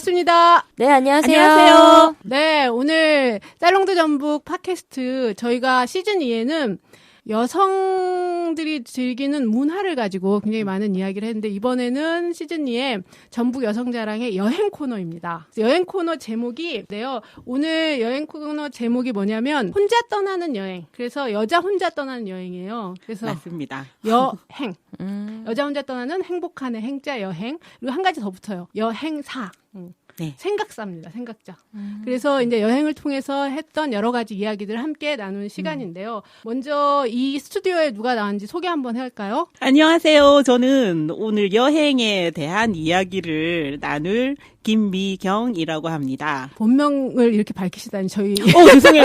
반갑습니다. 네, 안녕하세요. 안녕하세요. 네, 오늘 쌀롱드 전북 팟캐스트 저희가 시즌 2에는 여성들이 즐기는 문화를 가지고 굉장히 많은 이야기를 했는데 이번에는 시즌 2에 전북 여성자랑의 여행 코너입니다. 여행 코너 제목인데요. 오늘 여행 코너 제목이 뭐냐면 혼자 떠나는 여행. 그래서 여자 혼자 떠나는 여행이에요. 그래서 맞습니다. 여행. 여자 혼자 떠나는 행복한의 행자 여행. 그리고 한 가지 더 붙어요. 여행사. 네. 생각사입니다. 생각자. 그래서 이제 여행을 통해서 했던 여러 가지 이야기들을 함께 나누는 시간인데요. 먼저 이 스튜디오에 누가 나왔는지 소개 한번 할까요? 안녕하세요. 저는 오늘 여행에 대한 이야기를 나눌 김미경이라고 합니다. 본명을 이렇게 밝히시다니 저희. 죄송해요.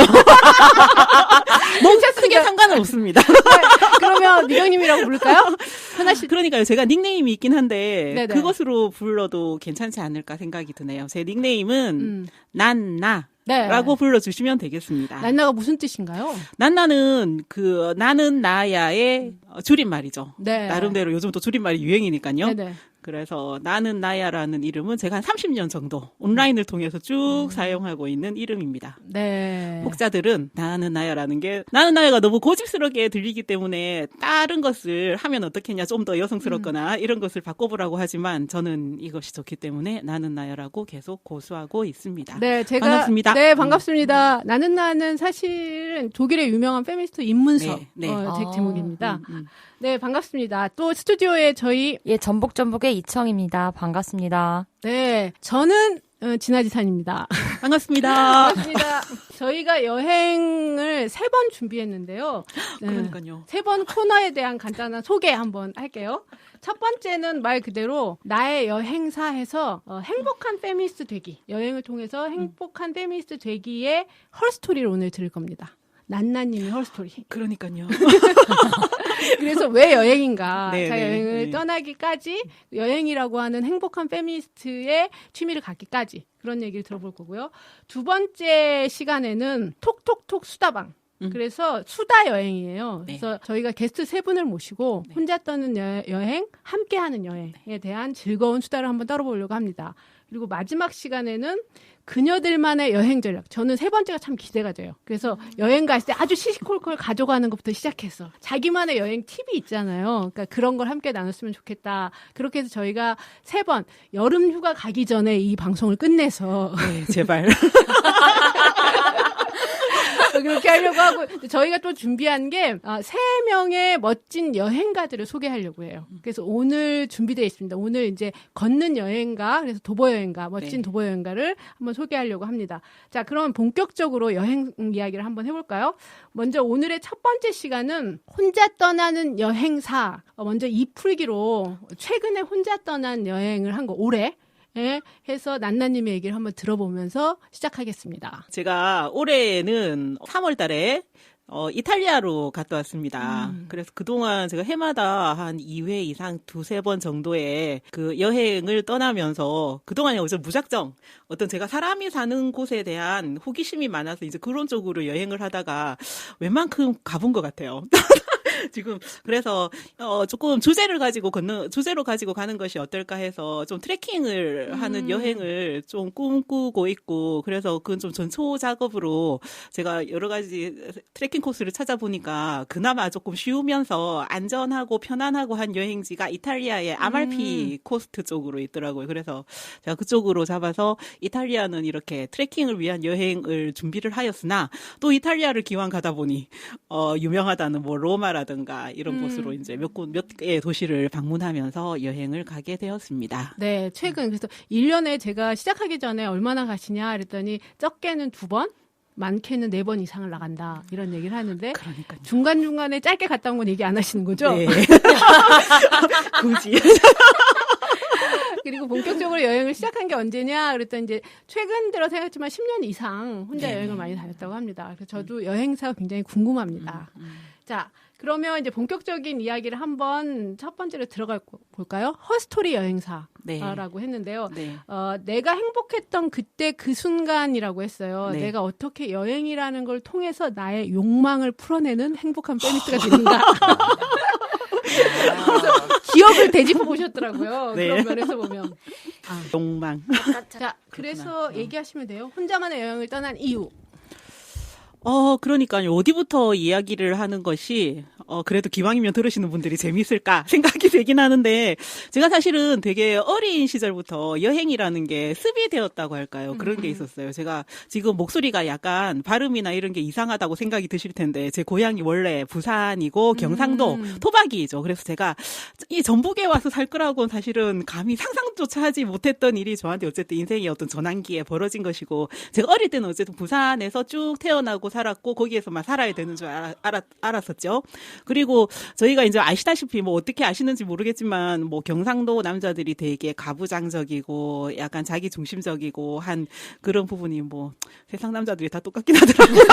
몸체 크게 상관은 없습니다. 네, 그러면 미경님이라고 부를까요? 하나씩. 그러니까요. 제가 닉네임이 있긴 한데 네네. 그것으로 불러도 괜찮지 않을까 생각이 드네요. 제 닉네임은 난나. 네. 라고 불러주시면 되겠습니다. 난나가 무슨 뜻인가요? 난나는 나는 나야의 줄임말이죠. 네. 나름대로 요즘 또 줄임말이 유행이니까요. 네네. 그래서 나는 나야라는 이름은 제가 한 30년 정도 온라인을 통해서 쭉 사용하고 있는 이름입니다. 네. 혹자들은 나는 나야라는 게 나는 나야가 너무 고집스럽게 들리기 때문에 다른 것을 하면 어떻겠냐 좀 더 여성스럽거나 이런 것을 바꿔보라고 하지만 저는 이것이 좋기 때문에 나는 나야라고 계속 고수하고 있습니다. 네, 제가 반갑습니다. 네, 반갑습니다. 나는 사실은 독일의 유명한 페미니스트 입문서 네. 제목입니다. 네, 반갑습니다. 또 스튜디오에 저희 전북의 이청입니다. 반갑습니다. 네, 저는 진아지산입니다. 반갑습니다. 반갑습니다. 저희가 여행을 3번 준비했는데요. 네, 그러니까요. 3번 코너에 대한 간단한 소개 한번 할게요. 첫 번째는 말 그대로 나의 여행사에서 행복한 페미니스트 되기. 여행을 통해서 행복한 페미니스트 되기의 헐스토리를 오늘 들을 겁니다. 난나님의 헐스토리. 그러니까요. 그래서 왜 여행인가? 네, 자기 네, 여행을 네. 떠나기까지 여행이라고 하는 행복한 페미니스트의 취미를 갖기까지 그런 얘기를 들어볼 거고요. 두 번째 시간에는 톡톡톡 수다방. 그래서 수다 여행이에요. 네. 그래서 저희가 게스트 3분을 모시고 혼자 떠는 여행, 함께하는 여행에 대한 즐거운 수다를 한번 떨어보려고 합니다. 그리고 마지막 시간에는 그녀들만의 여행 전략. 저는 3번째가 참 기대가 돼요. 그래서 여행 갔을 때 아주 시시콜콜 가져가는 것부터 시작해서 자기만의 여행 팁이 있잖아요. 그러니까 그런 걸 함께 나눴으면 좋겠다. 그렇게 해서 저희가 3번 여름 휴가 가기 전에 이 방송을 끝내서 네, 제발. 그렇게 하려고 하고 저희가 또 준비한 게 3명의 멋진 여행가들을 소개하려고 해요. 그래서 오늘 준비되어 있습니다. 오늘 이제 걷는 여행가, 그래서 도보 여행가, 멋진 네. 도보 여행가를 한번 소개하려고 합니다. 자, 그럼 본격적으로 여행 이야기를 한번 해볼까요? 먼저 오늘의 첫 번째 시간은 혼자 떠나는 여행사. 먼저 이 풀기로 최근에 혼자 떠난 여행을 한 거 올해. 예, 해서 난나님의 얘기를 한번 들어보면서 시작하겠습니다. 제가 올해는 3월 달에 이탈리아로 갔다 왔습니다. 그래서 그동안 제가 해마다 한 2회 이상 2-3번 정도의 그 여행을 떠나면서 그동안에 어제 무작정 어떤 제가 사람이 사는 곳에 대한 호기심이 많아서 이제 그런 쪽으로 여행을 하다가 웬만큼 가본 것 같아요. 지금 그래서 조금 주제로 가지고 가는 것이 어떨까 해서 좀 트레킹을 하는 여행을 좀 꿈꾸고 있고 그래서 그건 좀 전초 작업으로 제가 여러 가지 트레킹 코스를 찾아보니까 그나마 조금 쉬우면서 안전하고 편안하고 한 여행지가 이탈리아의 아말피 코스트 쪽으로 있더라고요. 그래서 제가 그쪽으로 잡아서 이탈리아는 이렇게 트레킹을 위한 여행을 준비를 하였으나 또 이탈리아를 기왕 가다 보니 유명하다는 뭐 로마라든가 이런 곳으로 이제 몇 개의 도시를 방문하면서 여행을 가게 되었습니다. 네, 최근 그래서 1년에 제가 시작하기 전에 얼마나 가시냐 그랬더니 적게는 2번, 많게는 4번 이상을 나간다 이런 얘기를 하는데 그러니까요. 중간중간에 짧게 갔다 온 건 얘기 안 하시는 거죠? 네. 굳이. 그리고 본격적으로 여행을 시작한 게 언제냐 그랬더니 이제 최근 들어 생각했지만 10년 이상 혼자 여행을 많이 다녔다고 합니다. 그래서 저도 여행사가 굉장히 궁금합니다. 자, 그러면 이제 본격적인 이야기를 한번 첫 번째로 들어가 볼까요? 헐스토리 여행사라고 네. 했는데요. 네. 내가 행복했던 그때 그 순간이라고 했어요. 네. 내가 어떻게 여행이라는 걸 통해서 나의 욕망을 풀어내는 행복한 페미니스트가 되는가. 기억을 되짚어 보셨더라고요. 네. 그런 면에서 보면. 욕망. 자, 그래서 얘기하시면 돼요. 혼자만의 여행을 떠난 이유. 그러니까요. 어디부터 이야기를 하는 것이, 그래도 기왕이면 들으시는 분들이 재미있을까 생각이 되긴 하는데, 제가 사실은 되게 어린 시절부터 여행이라는 게 습이 되었다고 할까요? 그런 게 있었어요. 제가 지금 목소리가 약간 발음이나 이런 게 이상하다고 생각이 드실 텐데, 제 고향이 원래 부산이고 경상도 토박이죠. 그래서 제가 이 전북에 와서 살 거라고는 사실은 감히 상상조차 하지 못했던 일이 저한테 어쨌든 인생의 어떤 전환기에 벌어진 것이고, 제가 어릴 때는 어쨌든 부산에서 쭉 태어나고 살았고 거기에서만 살아야 되는 줄 알았었죠. 그리고 저희가 이제 아시다시피 뭐 어떻게 아시는지 모르겠지만 뭐 경상도 남자들이 되게 가부장적이고 약간 자기 중심적이고 한 그런 부분이 뭐 세상 남자들이 다 똑같긴 하더라고요.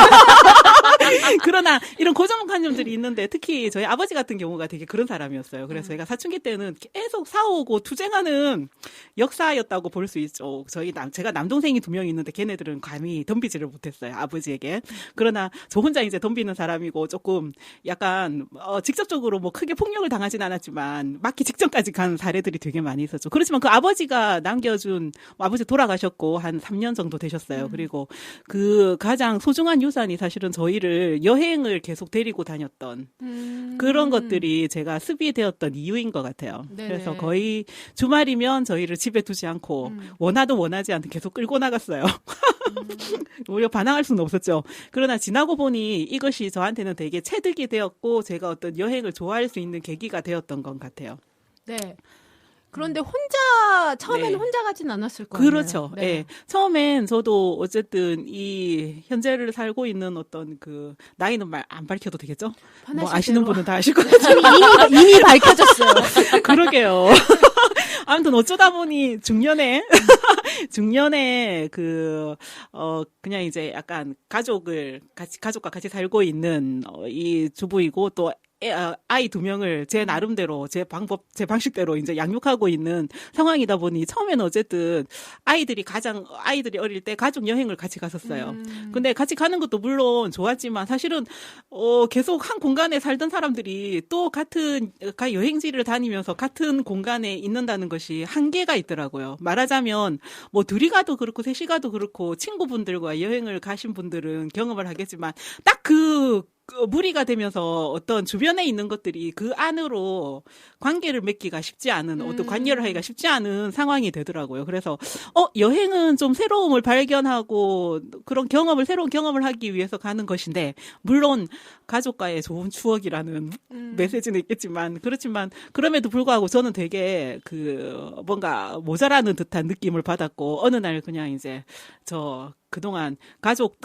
그러나 이런 고정관념들이 있는데 특히 저희 아버지 같은 경우가 되게 그런 사람이었어요. 그래서 제가 사춘기 때는 계속 싸우고 투쟁하는 역사였다고 볼 수 있죠. 제가 남동생이 2명 있는데 걔네들은 감히 덤비지를 못했어요. 아버지에게. 그러나 저 혼자 이제 덤비는 사람이고 조금 약간 직접적으로 뭐 크게 폭력을 당하진 않았지만 맞기 직전까지 간 사례들이 되게 많이 있었죠. 그렇지만 그 아버지가 남겨준 아버지 돌아가셨고 한 3년 정도 되셨어요. 그리고 그 가장 소중한 유산이 사실은 저희를 여행을 계속 데리고 다녔던 그런 것들이 제가 습이 되었던 이유인 것 같아요. 네네. 그래서 거의 주말이면 저희를 집에 두지 않고 원하도 원하지 않게 계속 끌고 나갔어요. 우리가 반항할 수는 없었죠. 그러나 지나고 보니 이것이 저한테는 되게 체득이 되었고 제가 어떤 여행을 좋아할 수 있는 계기가 되었던 것 같아요. 네. 그런데 처음에는 네. 혼자 가진 않았을 거예요. 그렇죠. 예. 네. 처음엔 저도 어쨌든 이 현재를 살고 있는 어떤 그 나이는 안 밝혀도 되겠죠? 뭐 아시는 분은 다 아실 거예요. 이미 밝혀졌어요. 그러게요. 아무튼 어쩌다 보니 중년에 그냥 이제 약간 가족과 같이 살고 있는 이 주부이고 또 아이 2명을 제 나름대로 제 방식대로 이제 양육하고 있는 상황이다 보니 처음에는 어쨌든 아이들이 어릴 때 가족 여행을 같이 갔었어요. 근데 같이 가는 것도 물론 좋았지만 사실은 계속 한 공간에 살던 사람들이 또 같은 여행지를 다니면서 같은 공간에 있는다는 것이 한계가 있더라고요. 말하자면 뭐 둘이 가도 그렇고 셋이 가도 그렇고 친구분들과 여행을 가신 분들은 경험을 하겠지만 딱 무리가 되면서 어떤 주변에 있는 것들이 그 안으로 관계를 맺기가 쉽지 않은 어떤 관여를 하기가 쉽지 않은 상황이 되더라고요. 그래서 여행은 좀 새로움을 발견하고 그런 새로운 경험을 하기 위해서 가는 것인데 물론 가족과의 좋은 추억이라는 메시지는 있겠지만 그렇지만 그럼에도 불구하고 저는 되게 뭔가 모자라는 듯한 느낌을 받았고 어느 날 그냥 이제 그동안 가족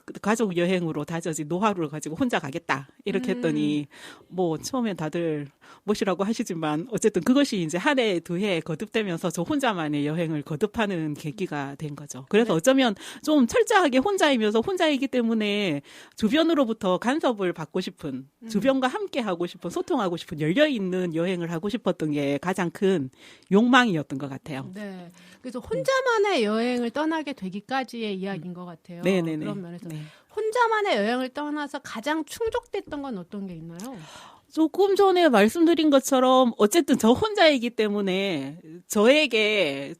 여행으로 다져진 노하우를 가지고 혼자 가겠다. 이렇게 했더니, 뭐, 처음엔 다들 뭐시라고 하시지만, 어쨌든 그것이 이제 한 해, 2해 거듭되면서 저 혼자만의 여행을 거듭하는 계기가 된 거죠. 그래서 네. 어쩌면 좀 철저하게 혼자이면서 혼자이기 때문에 주변으로부터 간섭을 받고 싶은, 주변과 함께 하고 싶은, 소통하고 싶은, 열려있는 여행을 하고 싶었던 게 가장 큰 욕망이었던 것 같아요. 네. 그래서 혼자만의 여행을 떠나게 되기까지의 이야기인 것 같아요. 네네네. 그런 면에서. 네. 혼자만의 여행을 떠나서 가장 충족됐던 건 어떤 게 있나요? 조금 전에 말씀드린 것처럼 어쨌든 저 혼자이기 때문에 저에게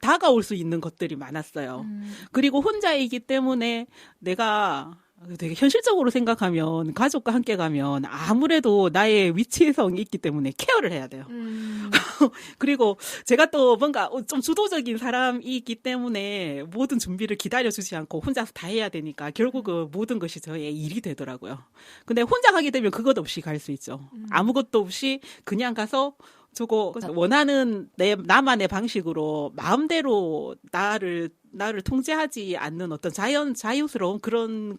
다가올 수 있는 것들이 많았어요. 그리고 혼자이기 때문에 내가 되게 현실적으로 생각하면 가족과 함께 가면 아무래도 나의 위치성이 있기 때문에 케어를 해야 돼요. 그리고 제가 또 뭔가 좀 주도적인 사람이기 때문에 모든 준비를 기다려주지 않고 혼자서 다 해야 되니까 결국은 모든 것이 저의 일이 되더라고요. 근데 혼자 가게 되면 그것 없이 갈 수 있죠. 아무것도 없이 그냥 가서 원하는 나만의 방식으로 마음대로 나를 통제하지 않는 어떤 자유스러운 그런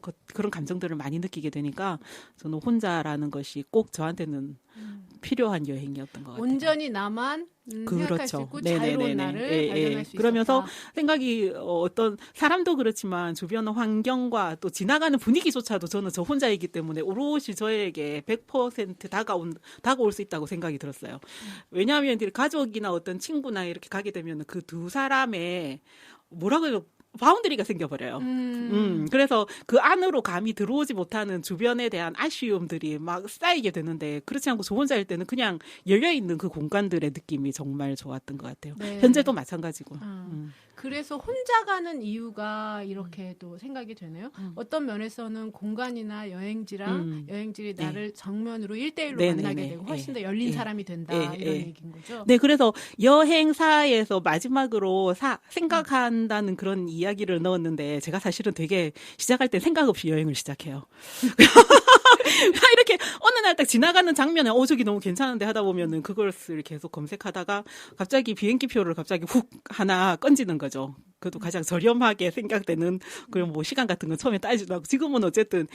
감정들을 많이 느끼게 되니까 저는 혼자라는 것이 꼭 저한테는 필요한 여행이었던 것 같아요. 온전히 나만 생각할 수 있고 자유로운 나를 발견할 수 있었다. 그러면서 생각이 어떤 사람도 그렇지만 주변 환경과 또 지나가는 분위기조차도 저는 저 혼자이기 때문에 오롯이 저에게 100% 다가올 수 있다고 생각이 들었어요. 왜냐하면 가족이나 어떤 친구나 이렇게 가게 되면 그 두 사람의 뭐라고 해요? 바운더리가 생겨버려요. 그래서 그 안으로 감이 들어오지 못하는 주변에 대한 아쉬움들이 막 쌓이게 되는데 그렇지 않고 저 혼자일 때는 그냥 열려있는 그 공간들의 느낌이 정말 좋았던 것 같아요. 네. 현재도 마찬가지고. 그래서 혼자 가는 이유가 이렇게 또 생각이 되네요. 어떤 면에서는 공간이나 여행지랑 여행지이 나를 정면으로 1대1로 네, 만나게 네, 네. 되고 훨씬 더 네. 열린 네. 사람이 된다 네, 이런 네. 얘기인 거죠. 네, 그래서 여행사에서 마지막으로 생각한다는 그런 이야기를 넣었는데 제가 사실은 되게 시작할 때 생각 없이 여행을 시작해요. 이렇게 어느 날 딱 지나가는 장면에 저기 너무 괜찮은데 하다 보면은 그것을 계속 검색하다가 갑자기 비행기 표를 갑자기 훅 하나 건지는 거죠. 그것도 가장 저렴하게 생각되는 그런 뭐 시간 같은 건 처음에 따지도 않고 지금은 어쨌든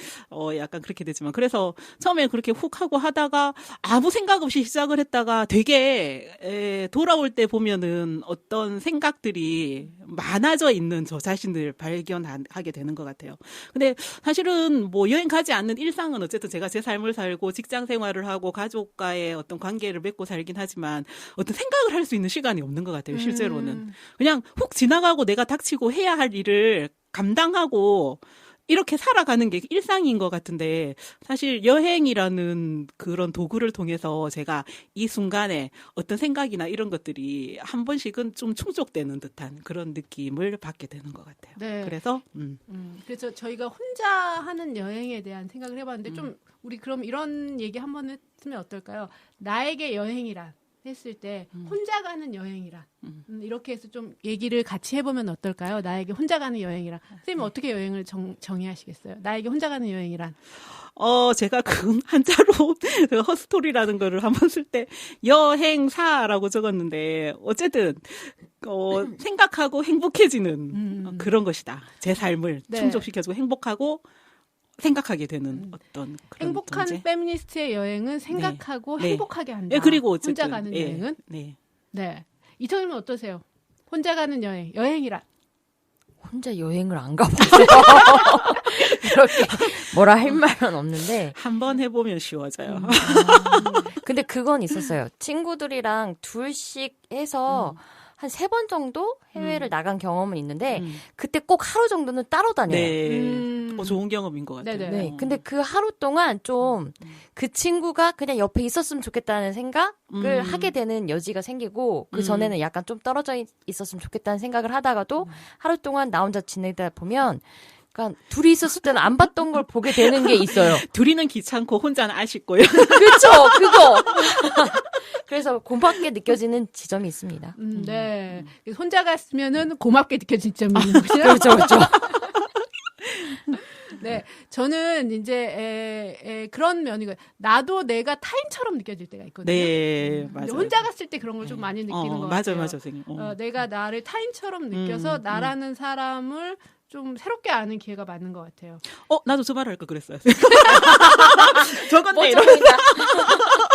약간 그렇게 되지만 그래서 처음에 그렇게 훅 하고 하다가 아무 생각 없이 시작을 했다가 되게 돌아올 때 보면은 어떤 생각들이 많아져 있는 저 자신을 발견하게 되는 것 같아요. 근데 사실은 뭐 여행 가지 않는 일상은 어쨌든 제가 제 삶을 살고 직장 생활을 하고 가족과의 어떤 관계를 맺고 살긴 하지만 어떤 생각을 할 수 있는 시간이 없는 것 같아요. 실제로는. 그냥 훅 지나가고 내가 닥치고 해야 할 일을 감당하고 이렇게 살아가는 게 일상인 것 같은데 사실 여행이라는 그런 도구를 통해서 제가 이 순간에 어떤 생각이나 이런 것들이 한 번씩은 좀 충족되는 듯한 그런 느낌을 받게 되는 것 같아요. 네. 그래서 그래서 저희가 혼자 하는 여행에 대한 생각을 해봤는데 좀 우리 그럼 이런 얘기 한번 했으면 어떨까요? 나에게 여행이란 했을 때 혼자 가는 여행이란 이렇게 해서 좀 얘기를 같이 해보면 어떨까요? 나에게 혼자 가는 여행이란 선생님 어떻게 여행을 정의하시겠어요? 나에게 혼자 가는 여행이란 제가 그 한자로 그 허스토리라는 거를 한번 쓸 때 여행사라고 적었는데 어쨌든 생각하고 행복해지는 그런 것이다. 제 삶을 네. 충족시켜주고 행복하고 생각하게 되는 어떤 그런 행복한 존재? 페미니스트의 여행은 생각하고 네. 행복하게 한다. 예, 그리고 어쨌든 혼자 가는 여행은 네. 이천님은 어떠세요? 혼자 가는 여행이란 혼자 여행을 안 가봤어요. 이렇게 뭐라 할 말은 없는데. 한번 해보면 쉬워져요. 근데 그건 있었어요. 친구들이랑 둘씩 해서 한 3번 정도 해외를 나간 경험은 있는데 그때 꼭 하루 정도는 따로 다녀요. 네. 좋은 경험인 것 같아요. 네네. 네. 근데 그 하루 동안 좀 그 친구가 그냥 옆에 있었으면 좋겠다는 생각을 하게 되는 여지가 생기고 그 전에는 약간 좀 떨어져 있었으면 좋겠다는 생각을 하다가도 하루 동안 나 혼자 지내다 보면 그러니까 둘이 있었을 때는 안 봤던 걸 보게 되는 게 있어요. 둘이는 귀찮고 혼자는 아쉽고요. 그렇죠. 그거. 그래서 고맙게 느껴지는 지점이 있습니다. 네. 혼자 갔으면은 고맙게 느껴질 점이 있는 것이죠. 그렇죠. 그렇죠. 네, 저는 이제 그런 면이고 나도 내가 타인처럼 느껴질 때가 있거든요. 네, 맞아요. 혼자 갔을 때 그런 걸 좀 많이 느끼는 것 같아요. 맞아요, 선생님. 내가 나를 타인처럼 느껴서 나라는 사람을 좀 새롭게 아는 기회가 많은 것 같아요. 나도 저 말할 거 그랬어요. 저건데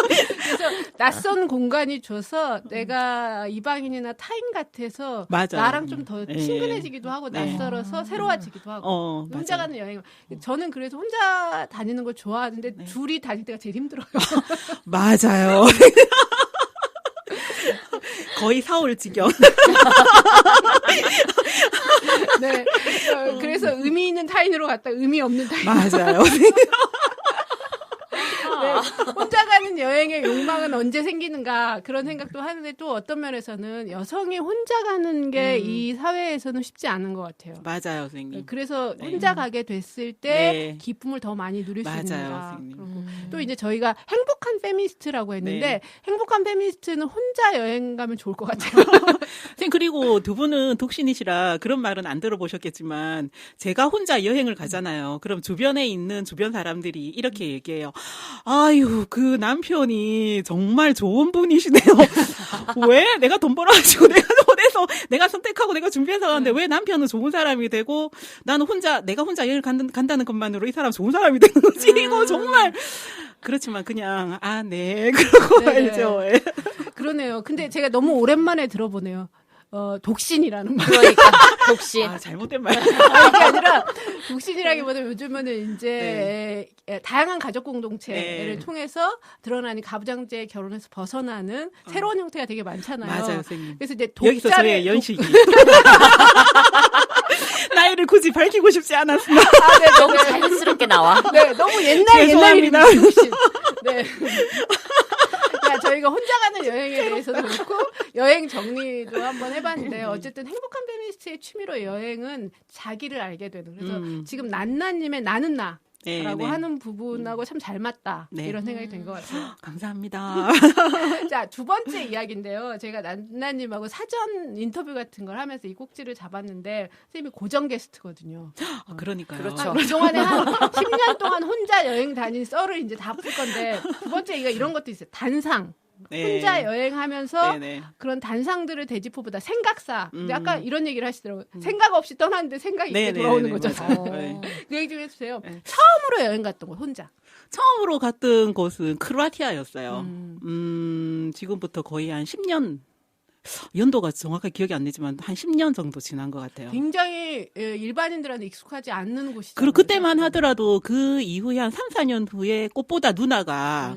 그래서 낯선 공간이 줘서 내가 이방인이나 타인 같아서 맞아요. 나랑 좀 더 친근해지기도 하고 낯설어서 새로워지기도 하고 혼자 맞아요. 가는 여행. 저는 그래서 혼자 다니는 걸 좋아하는데 둘이 다닐 때가 제일 힘들어요. 맞아요. 거의 사올 지경. 네. 그래서 의미 있는 타인으로 갔다 의미 없는 타인. 맞아요. 네, 혼자 가는 여행의 욕망은 언제 생기는가 그런 생각도 하는데 또 어떤 면에서는 여성이 혼자 가는 게 이 사회에서는 쉽지 않은 것 같아요. 맞아요, 선생님. 그래서 혼자 가게 됐을 때 네. 기쁨을 더 많이 누릴 수 맞아요, 있는가. 선생님. 그리고 또 이제 저희가 행복한 페미니스트라고 했는데 네. 행복한 페미니스트는 혼자 여행 가면 좋을 것 같아요. 선생님, 그리고 두 분은 독신이시라 그런 말은 안 들어보셨겠지만 제가 혼자 여행을 가잖아요. 그럼 주변에 있는 주변 사람들이 이렇게 얘기해요. 아유, 그 남편이 정말 좋은 분이시네요. 왜? 내가 돈 벌어가지고 내가 보내서 내가 선택하고 내가 준비해서 가는데 왜 남편은 좋은 사람이 되고 나는 내가 혼자 여행을 간다는 것만으로 이 사람 좋은 사람이 되는 거지. 이거 정말. 그렇지만 그냥, 네. 그러고 말죠. 예. 그러네요. 근데 제가 너무 오랜만에 들어보네요. 독신이라는 말. 그러니까 독신. 잘못된 말. 그게 아니라 독신이라기보다는 요즘은 이제 다양한 가족 공동체를 통해서 드러나는 가부장제 결혼에서 벗어나는 새로운 형태가 되게 많잖아요. 맞아요, 선생님. 그래서 이제 여기서 저의 연식이. 나이를 굳이 밝히고 싶지 않았습니다. 아, 네, 너무 자연스럽게 나와. 네, 너무 옛날 죄송합니다. 이름이신. 네. 야, 저희가 혼자 가는 여행에 대해서도 그렇고 여행 정리도 한번 해봤는데 어쨌든 행복한 페미니스트의 취미로 여행은 자기를 알게 되는. 그래서 지금 난나님의 나는 나. 네, 라고 네. 하는 부분하고 참 잘 맞다. 네. 이런 생각이 든 것 같아요. 감사합니다. 자, 두 번째 이야기인데요. 제가 난나님하고 사전 인터뷰 같은 걸 하면서 이 꼭지를 잡았는데 선생님이 고정 게스트거든요. 그러니까요. 그렇죠. 그동안에 한 10년 동안 혼자 여행 다닌 썰을 이제 다 풀 건데 두 번째 얘기가 이런 것도 있어요. 단상. 네. 혼자 여행하면서 네네. 그런 단상들을 되짚어보다 생각사. 근데 아까 이런 얘기를 하시더라고요. 생각 없이 떠났는데 생각이 있게 네네네네. 돌아오는 거죠. 맞아요. 네. 그 얘기 좀 해주세요. 네. 처음으로 여행 갔던 곳 혼자. 처음으로 갔던 곳은 크로아티아였어요. 지금부터 거의 한 10년, 연도가 정확하게 기억이 안 나지만 한 10년 정도 지난 것 같아요. 굉장히 일반인들한테 익숙하지 않는 곳이죠. 그리고 그때만 하더라도 그 이후에 한 3, 4년 후에 꽃보다 누나가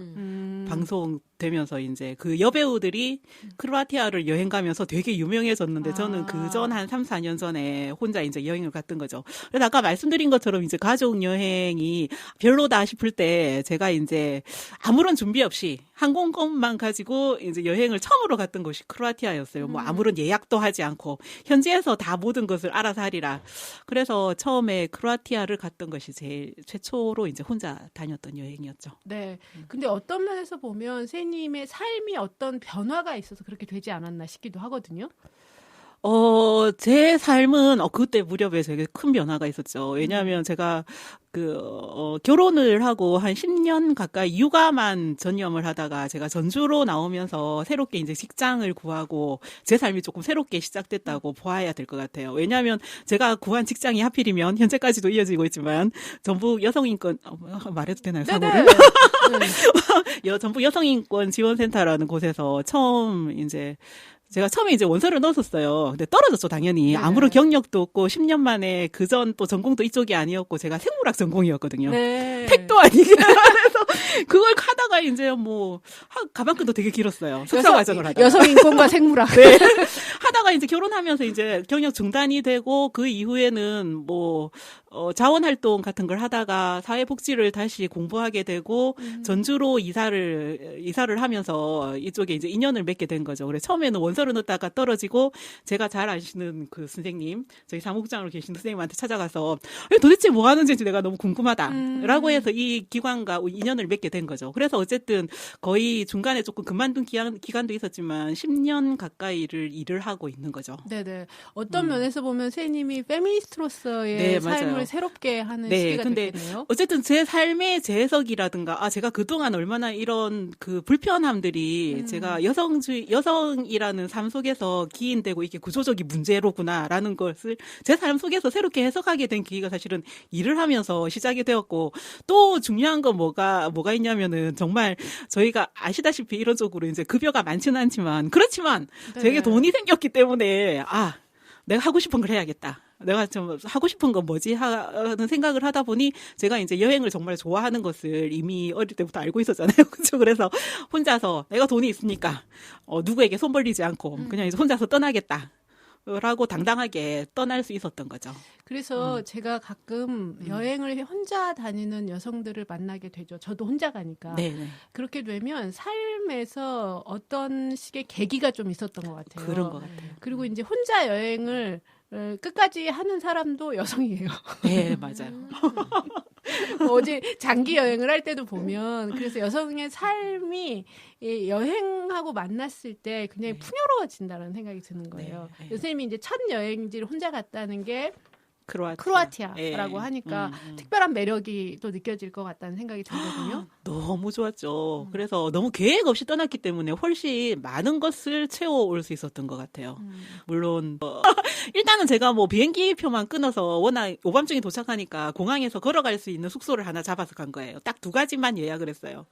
방송되면서 이제 그 여배우들이 크로아티아를 여행 가면서 되게 유명해졌는데 저는 그 전 한 3, 4년 전에 혼자 이제 여행을 갔던 거죠. 그래서 아까 말씀드린 것처럼 이제 가족 여행이 별로다 싶을 때 제가 이제 아무런 준비 없이 항공권만 가지고 이제 여행을 처음으로 갔던 곳이 크로아티아였어요. 뭐 아무런 예약도 하지 않고 현지에서 다 모든 것을 알아서 하리라. 그래서 처음에 크로아티아를 갔던 것이 제일 최초로 이제 혼자 다녔던 여행이었죠. 네. 근데 어떤 면에서 보면 세님의 삶이 어떤 변화가 있어서 그렇게 되지 않았나 싶기도 하거든요. 제 삶은 그때 무렵에 되게 큰 변화가 있었죠. 왜냐하면 제가 결혼을 하고 한 10년 가까이 육아만 전념을 하다가 제가 전주로 나오면서 새롭게 이제 직장을 구하고 제 삶이 조금 새롭게 시작됐다고 보아야 될 것 같아요. 왜냐하면 제가 구한 직장이 하필이면 현재까지도 이어지고 있지만 전북 여성인권 말해도 되나요? 사고를? 전북 여성인권 지원센터라는 곳에서 제가 처음에 이제 원서를 넣었었어요. 근데 떨어졌죠, 당연히. 네. 아무런 경력도 없고 10년 만에 그전 또 전공도 이쪽이 아니었고 제가 생물학 전공이었거든요. 네. 택도 아니고. 그래서 그걸 하다가 이제 가방끈도 되게 길었어요. 석사 과정을 하다가. 여성 인권과 생물학. 네. 하다가 이제 결혼하면서 이제 경력 중단이 되고 그 이후에는 자원활동 같은 걸 하다가 사회복지를 다시 공부하게 되고 전주로 이사를 하면서 이쪽에 이제 인연을 맺게 된 거죠. 그래서 처음에는 원서를 넣다가 떨어지고 제가 잘 아시는 그 선생님, 저희 사무국장으로 계신 선생님한테 찾아가서 도대체 뭐 하는지 내가 너무 궁금하다라고 해서 이 기관과 인연을 맺게 된 거죠. 그래서 어쨌든 거의 중간에 조금 그만둔 기간도 있었지만 10년 가까이를 일을 하고 있는 거죠. 네네. 어떤 면에서 보면 세님이 페미니스트로서의 네, 삶을 맞아요. 새롭게 하는 네, 시기가 근데 됐겠네요. 어쨌든 제 삶의 재해석이라든가, 제가 그동안 얼마나 이런 그 불편함들이 제가 여성이라는 삶 속에서 기인되고 이게 구조적인 문제로구나라는 것을 제 삶 속에서 새롭게 해석하게 된 계기가 사실은 일을 하면서 시작이 되었고, 또 중요한 건 뭐가 있냐면은 정말 저희가 아시다시피 이론적으로 이제 급여가 많지는 않지만, 그렇지만 네. 되게 돈이 생겼기 때문에, 내가 하고 싶은 걸 해야겠다. 내가 좀 하고 싶은 건 뭐지 하는 생각을 하다 보니 제가 이제 여행을 정말 좋아하는 것을 이미 어릴 때부터 알고 있었잖아요. 그렇죠? 그래서 혼자서 내가 돈이 있으니까 누구에게 손 벌리지 않고 그냥 이제 혼자서 떠나겠다. 라고 당당하게 떠날 수 있었던 거죠. 그래서 제가 가끔 여행을 혼자 다니는 여성들을 만나게 되죠. 저도 혼자 가니까. 네네. 그렇게 되면 삶에서 어떤 식의 계기가 좀 있었던 것 같아요. 그런 것 같아요. 그리고 이제 혼자 여행을 끝까지 하는 사람도 여성이에요. 네, 맞아요. 어제 장기 여행을 할 때도 보면 그래서 여성의 삶이 이 여행하고 만났을 때 굉장히 풍요로워진다는 생각이 드는 거예요. 네. 선생님이 이제 첫 여행지를 혼자 갔다는 게 크로아티아라고 크로아티아라고 하니까 특별한 매력이 또 느껴질 것 같다는 생각이 들거든요. 너무 좋았죠. 그래서 너무 계획 없이 떠났기 때문에 훨씬 많은 것을 채워올 수 있었던 것 같아요. 물론 일단은 제가 비행기 표만 끊어서 워낙 오밤중에 도착하니까 공항에서 걸어갈 수 있는 숙소를 하나 잡아서 간 거예요. 딱 2가지만 예약을 했어요.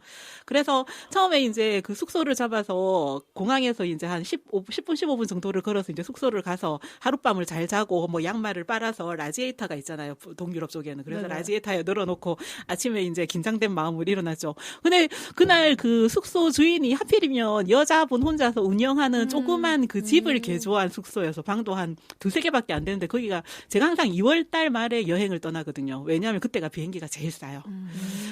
그래서 처음에 이제 그 숙소를 잡아서 공항에서 이제 한 10분, 15분 정도를 걸어서 이제 숙소를 가서 하룻밤을 잘 자고 양말을 빨아서 라지에이터가 있잖아요. 동유럽 쪽에는. 그래서 네네. 라지에이터에 늘어놓고 아침에 이제 긴장된 마음으로 일어났죠. 근데 그날 그 숙소 주인이 하필이면 여자분 혼자서 운영하는 조그만 그 집을 개조한 숙소여서 방도 한 2-3개밖에 안 되는데 거기가 제가 항상 2월 달 말에 여행을 떠나거든요. 왜냐하면 그때가 비행기가 제일 싸요.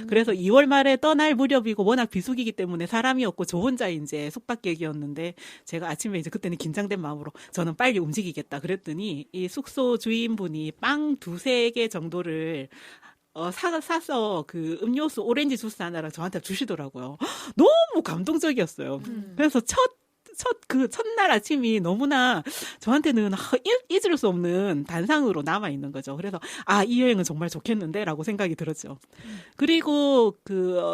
그래서 2월 말에 떠날 무렵이고 워낙 비수기이기 때문에 사람이 없고 저 혼자 이제 숙박객이었는데 제가 아침에 이제 그때는 긴장된 마음으로 저는 빨리 움직이겠다 그랬더니 이 숙소 주인분이 빵 2-3개 정도를 사서 그 음료수 오렌지 주스 하나랑 저한테 주시더라고요. 너무 감동적이었어요. 그래서 첫날 아침이 너무나 저한테는 잊을 수 없는 단상으로 남아있는 거죠. 그래서, 이 여행은 정말 좋겠는데? 라고 생각이 들었죠. 그리고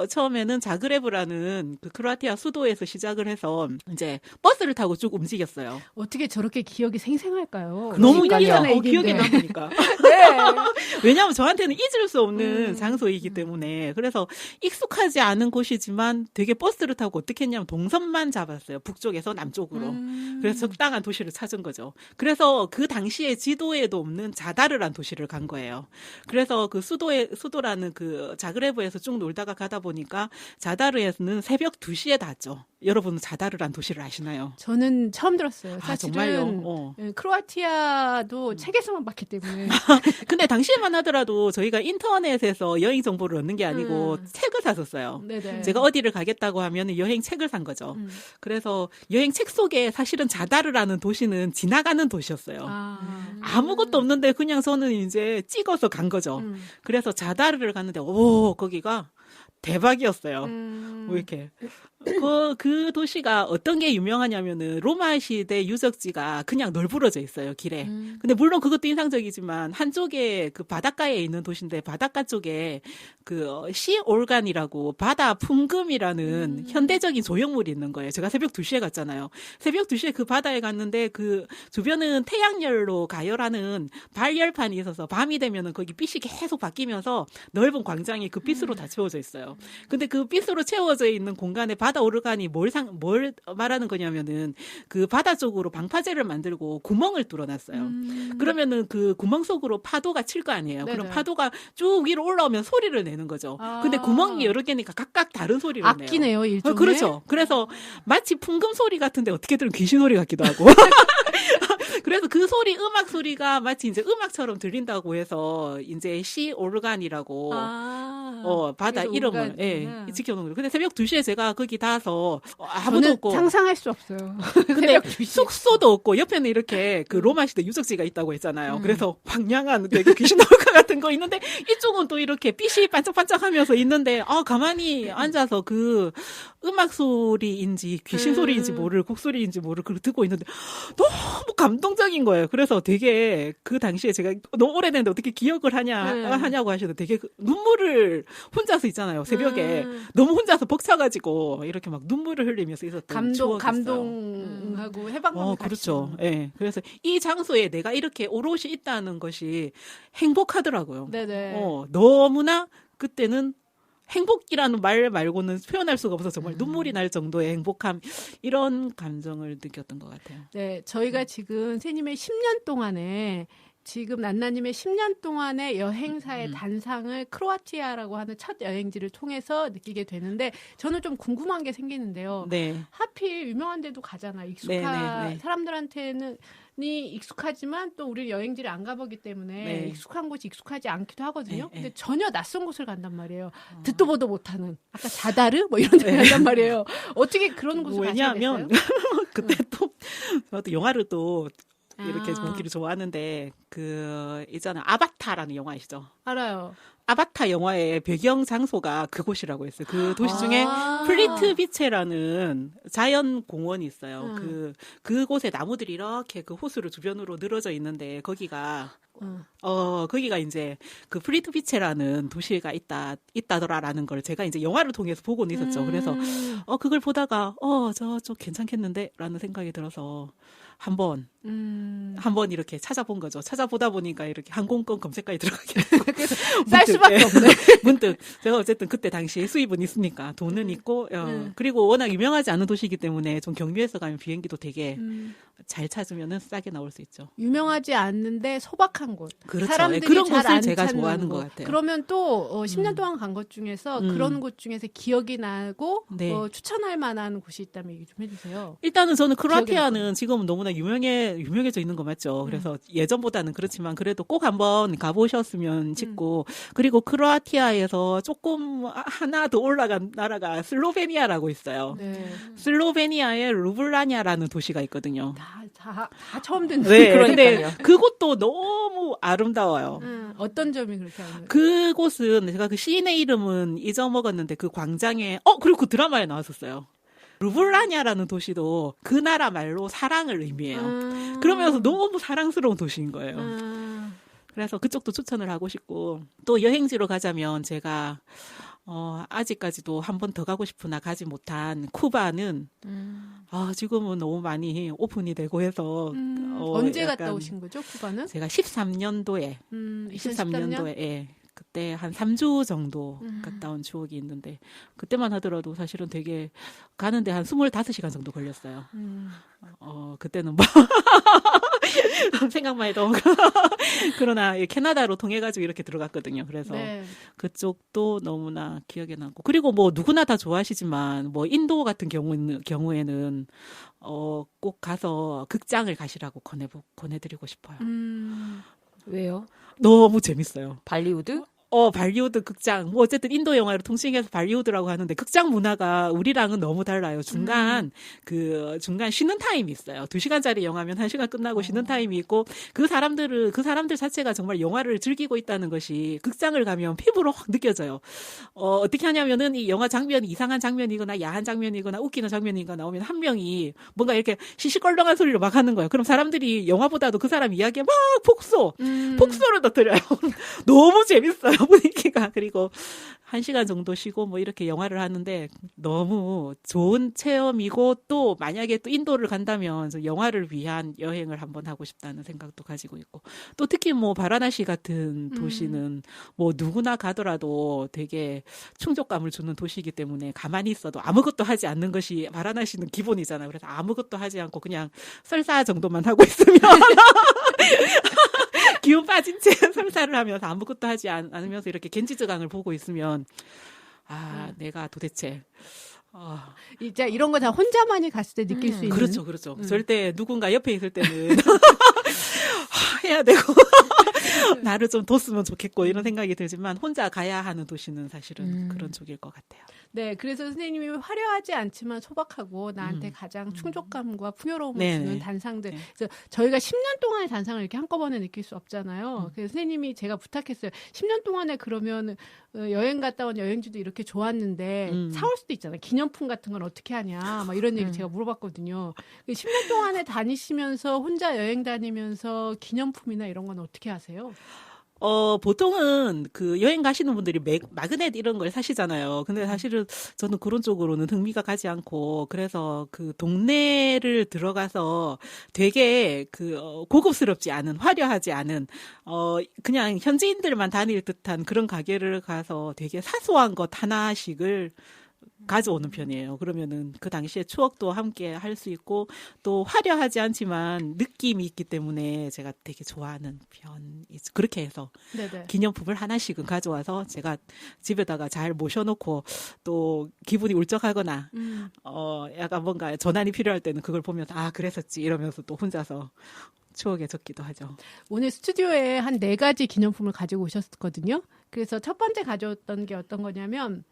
처음에는 자그레브라는 그 크로아티아 수도에서 시작을 해서 이제 버스를 타고 쭉 움직였어요. 어떻게 저렇게 기억이 생생할까요? 너무 그러니까요. 기억에 남으니까. 네. 왜냐하면 저한테는 잊을 수 없는 장소이기 때문에. 그래서 익숙하지 않은 곳이지만 되게 버스를 타고 어떻게 했냐면 동선만 잡았어요. 북쪽에서 남쪽으로. 그래서 적당한 도시를 찾은 거죠. 그래서 그 당시에 지도에도 없는 자다르란 도시를 간 거예요. 그래서 그 수도라는 그 자그레브에서 쭉 놀다가 가다 보니까 자다르에서는 새벽 2시에 닿았죠. 여러분은 자다르란 도시를 아시나요? 저는 처음 들었어요. 사실은 정말요? 크로아티아도 책에서만 봤기 때문에. 근데 당시에만 하더라도 저희가 인터넷에서 여행 정보를 얻는 게 아니고 책을 샀었어요. 네네. 제가 어디를 가겠다고 하면 여행 책을 산 거죠. 그래서 여행 책 속에 사실은 자다르라는 도시는 지나가는 도시였어요. 아무것도 없는데 그냥 저는 이제 찍어서 간 거죠. 그래서 자다르를 갔는데 거기가 대박이었어요. 뭐 이렇게. 그 도시가 어떤 게 유명하냐면은 로마 시대 유적지가 그냥 널브러져 있어요, 길에. 근데 물론 그것도 인상적이지만 한쪽에 그 바닷가에 있는 도시인데 바닷가 쪽에 시올간이라고 바다 풍금이라는 현대적인 조형물이 있는 거예요. 제가 새벽 2시에 갔잖아요. 새벽 2시에 그 바다에 갔는데 그 주변은 태양열로 가열하는 발열판이 있어서 밤이 되면은 거기 빛이 계속 바뀌면서 넓은 광장이 그 빛으로 다 채워져 있어요. 근데 그 빛으로 채워져 있는 공간에 바다 오르간이 뭘 말하는 거냐면은 그 바다 쪽으로 방파제를 만들고 구멍을 뚫어놨어요. 그러면은 그 구멍 속으로 파도가 칠 거 아니에요. 네네. 그럼 파도가 쭉 위로 올라오면 소리를 내는 거죠. 근데 구멍이 여러 개니까 각각 다른 소리를 내요. 악기네요, 일종의. 그렇죠. 그래서 마치 풍금 소리 같은데 어떻게 들으면 귀신 소리 같기도 하고. 그래서 그 음악 소리가 마치 이제 음악처럼 들린다고 해서 이제 시 오르간이라고 바다 이름을 지켜놓은 거예요. 근데 새벽 2시에 제가 거기 닿아서 아무도 없고 상상할 수 없어요. 근데 숙소도 없고 옆에는 이렇게 그 로마 시대 유적지가 있다고 했잖아요. 그래서 황량한 되게 귀신 나올 것 같은 거 있는데 이쪽은 또 이렇게 빛이 반짝반짝하면서 있는데 가만히 앉아서 그 음악 소리인지 귀신 소리인지 모를 곡소리인지 모를 그걸 듣고 있는데 너무 감동적인 거예요. 그래서 되게 그 당시에 제가 너무 오래됐는데 어떻게 기억을 하냐고 하시는데 되게 눈물을 혼자서 있잖아요. 새벽에 너무 혼자서 벅차가지고 이렇게 막 눈물을 흘리면서 있었던 추억이 있어요. 감동하고 해방감이 그렇죠. 예. 네. 그래서 이 장소에 내가 이렇게 오롯이 있다는 것이 행복하더라고요. 네네. 너무나 그때는 행복이라는 말 말고는 표현할 수가 없어서 정말 눈물이 날 정도의 행복함 이런 감정을 느꼈던 것 같아요. 네, 저희가 지금 새님의 10년 동안에 지금 난나님의 10년 동안의 여행사의 단상을 크로아티아라고 하는 첫 여행지를 통해서 느끼게 되는데 저는 좀 궁금한 게 생기는데요. 네. 하필 유명한 데도 가잖아. 사람들한테는 익숙하지만 또 우리 여행지를 안 가보기 때문에 익숙한 곳이 익숙하지 않기도 하거든요. 근데 전혀 낯선 곳을 간단 말이에요. 듣도 보도 못하는 아까 자다르 뭐 이런 데 간단 말이에요. 어떻게 그런 곳을 가시게 됐어요? 왜냐하면 그때 또 저도 영화를 또 이렇게 보기를 좋아하는데 있잖아요. 아바타라는 영화 아시죠? 알아요. 아바타 영화의 배경 장소가 그곳이라고 했어요. 그 도시 중에 플리트 비체라는 자연 공원이 있어요. 그곳에 나무들이 이렇게 그 호수를 주변으로 늘어져 있는데 거기가 이제 그 플리트 비체라는 도시가 있다더라라는 걸 제가 이제 영화를 통해서 보고는 있었죠. 그래서 그걸 보다가 저쪽 괜찮겠는데? 라는 생각이 들어서 한번 이렇게 찾아본 거죠. 찾아보다 보니까 이렇게 항공권 검색까지 들어가게 되고. 쌀 수밖에 없네. 문득. 제가 어쨌든 그때 당시에 수입은 있으니까 돈은 있고, 그리고 워낙 유명하지 않은 도시이기 때문에 좀 경유해서 가면 비행기도 되게 잘 찾으면은 싸게 나올 수 있죠. 유명하지 않는데 소박한 곳. 그렇죠. 사람들이 그런 잘 곳을 안 제가 찾는 좋아하는 곳. 것 같아요. 그러면 또 10년 동안 간 것 중에서 음. 그런 곳 중에서 기억이 나고 네. 추천할 만한 곳이 있다면 얘기 좀 해주세요. 일단은 저는 기억에 크로아티아는 지금 너무나 유명해져 있는 거 맞죠. 그래서 예전보다는 그렇지만 그래도 꼭 한번 가보셨으면 싶고, 그리고 크로아티아에서 조금 하나 더 올라간 나라가 슬로베니아라고 있어요. 네. 슬로베니아에 루블라냐라는 도시가 있거든요. 다 처음 듣는. 네, 그러니까요. 근데 그곳도 너무 아름다워요. 어떤 점이 그렇게 하는 거예요? 그곳은 제가 그 시인의 이름은 잊어먹었는데 그 광장에 그리고 그 드라마에 나왔었어요. 루블라냐라는 도시도 그 나라 말로 사랑을 의미해요. 그러면서 너무 사랑스러운 도시인 거예요. 그래서 그쪽도 추천을 하고 싶고, 또 여행지로 가자면 제가 아직까지도 한 번 더 가고 싶으나 가지 못한 쿠바는 지금은 너무 많이 오픈이 되고 해서 언제 약간 갔다 오신 거죠, 쿠바는? 제가 13년도에 13년도에 예, 그때 한 3주 정도 갔다 온 추억이 있는데, 그때만 하더라도 사실은 되게 가는데 한 25시간 정도 걸렸어요. 그때는 뭐 생각만 해도 그러나 캐나다로 통해가지고 이렇게 들어갔거든요. 그래서 네. 그쪽도 너무나 기억에 남고, 그리고 뭐 누구나 다 좋아하시지만 뭐 인도 같은 경우에는 꼭 가서 극장을 가시라고 권해드리고 싶어요. 왜요? 너무 재밌어요. 발리우드? 발리우드 극장. 뭐 어쨌든 인도 영화로 통칭해서 발리우드라고 하는데, 극장 문화가 우리랑은 너무 달라요. 중간 쉬는 타임이 있어요. 2시간짜리 영화면 1시간 끝나고 쉬는 타임이 있고, 그 사람들 자체가 정말 영화를 즐기고 있다는 것이 극장을 가면 피부로 확 느껴져요. 어떻게 하냐면은 이 영화 장면이 이상한 장면이거나 야한 장면이거나 웃기는 장면이거나 나오면 한 명이 뭔가 이렇게 시시껄렁한 소리를 막 하는 거예요. 그럼 사람들이 영화보다도 그 사람 이야기에 막 폭소를 터뜨려요. 너무 재밌어요. 분위기가. 그리고 1시간 정도 쉬고 뭐 이렇게 영화를 하는데 너무 좋은 체험이고, 또 만약에 또 인도를 간다면 영화를 위한 여행을 한번 하고 싶다는 생각도 가지고 있고, 또 특히 뭐 바라나시 같은 도시는 뭐 누구나 가더라도 되게 충족감을 주는 도시이기 때문에 가만히 있어도 아무것도 하지 않는 것이 바라나시는 기본이잖아요. 그래서 아무것도 하지 않고 그냥 설사 정도만 하고 있으면 기운 빠진 채 설사를 하면서 아무것도 하지 않으면서 이렇게 겐지즈강을 보고 있으면 내가 도대체 이제 이런 거 다 혼자만이 갔을 때 느낄 수 있는. 그렇죠. 절대 누군가 옆에 있을 때는 해야 되고 나를 좀 뒀으면 좋겠고 이런 생각이 들지만, 혼자 가야 하는 도시는 사실은 그런 쪽일 것 같아요. 네, 그래서 선생님이 화려하지 않지만 소박하고 나한테 가장 충족감과 풍요로움을 네네. 주는 단상들. 그래서 저희가 10년 동안의 단상을 이렇게 한꺼번에 느낄 수 없잖아요. 그래서 선생님이 제가 부탁했어요. 10년 동안에 그러면 여행 갔다 온 여행지도 이렇게 좋았는데 사올 수도 있잖아요. 기념품 같은 건 어떻게 하냐, 막 이런 얘기 제가 물어봤거든요. 10년 동안에 다니시면서 혼자 여행 다니면서 기념품이나 이런 건 어떻게 하세요? 보통은 그 여행 가시는 분들이 마그넷 이런 걸 사시잖아요. 근데 사실은 저는 그런 쪽으로는 흥미가 가지 않고, 그래서 그 동네를 들어가서 되게 고급스럽지 않은, 화려하지 않은, 그냥 현지인들만 다닐 듯한 그런 가게를 가서 되게 사소한 것 하나씩을 가져오는 편이에요. 그러면은 그 당시에 추억도 함께 할 수 있고, 또 화려하지 않지만 느낌이 있기 때문에 제가 되게 좋아하는 편이죠. 그렇게 해서 네네. 기념품을 하나씩은 가져와서 제가 집에다가 잘 모셔놓고, 또 기분이 울적하거나 약간 뭔가 전환이 필요할 때는 그걸 보면서 그랬었지 이러면서 또 혼자서 추억에 적기도 하죠. 오늘 스튜디오에 한 4가지 기념품을 가지고 오셨거든요. 그래서 첫 번째 가져왔던 게 어떤 거냐면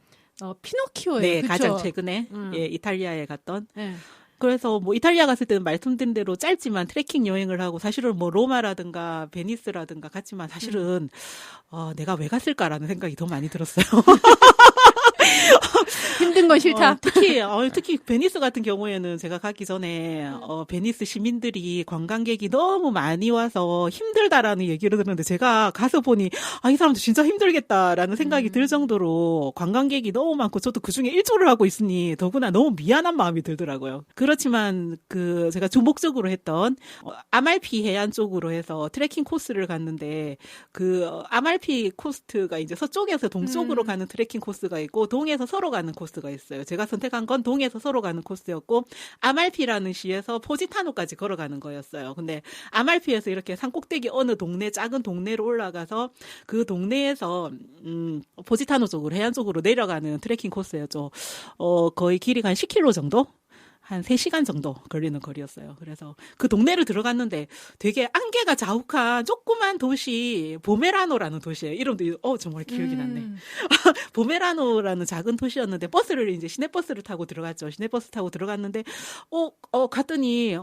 피노키오예요. 네, 그쵸? 가장 최근에 이탈리아에 갔던. 네. 그래서 뭐 이탈리아 갔을 때는 말씀드린 대로 짧지만 트레킹 여행을 하고, 사실은 뭐 로마라든가 베니스라든가 갔지만 사실은 내가 왜 갔을까라는 생각이 더 많이 들었어요. 힘든 건 싫다. 특히 베니스 같은 경우에는 제가 가기 전에 베니스 시민들이 관광객이 너무 많이 와서 힘들다라는 얘기를 들었는데, 제가 가서 보니 이 사람들 진짜 힘들겠다라는 생각이 들 정도로 관광객이 너무 많고, 저도 그중에 일조를 하고 있으니 더구나 너무 미안한 마음이 들더라고요. 그렇지만 제가 주목적으로 했던 아말피 해안 쪽으로 해서 트레킹 코스를 갔는데, 그 아말피 코스트가 이제 서쪽에서 동쪽으로 가는 트레킹 코스가 있고, 동에서 서로 가는 코스가 있어요. 제가 선택한 건 동에서 서로 가는 코스였고 아말피라는 시에서 포지타노까지 걸어가는 거였어요. 근데 아말피에서 이렇게 산꼭대기 어느 동네 작은 동네로 올라가서 그 동네에서 포지타노 쪽으로 해안 쪽으로 내려가는 트레킹 코스였죠. 거의 길이가 한 10km 정도? 한 3시간 정도 걸리는 거리였어요. 그래서 그 동네를 들어갔는데 되게 안개가 자욱한 조그만 도시 보메라노라는 도시예요. 이름도 정말 기억이 났네. 보메라노라는 작은 도시였는데 버스를 이제 시내버스를 타고 들어갔죠. 시내버스 타고 들어갔는데 갔더니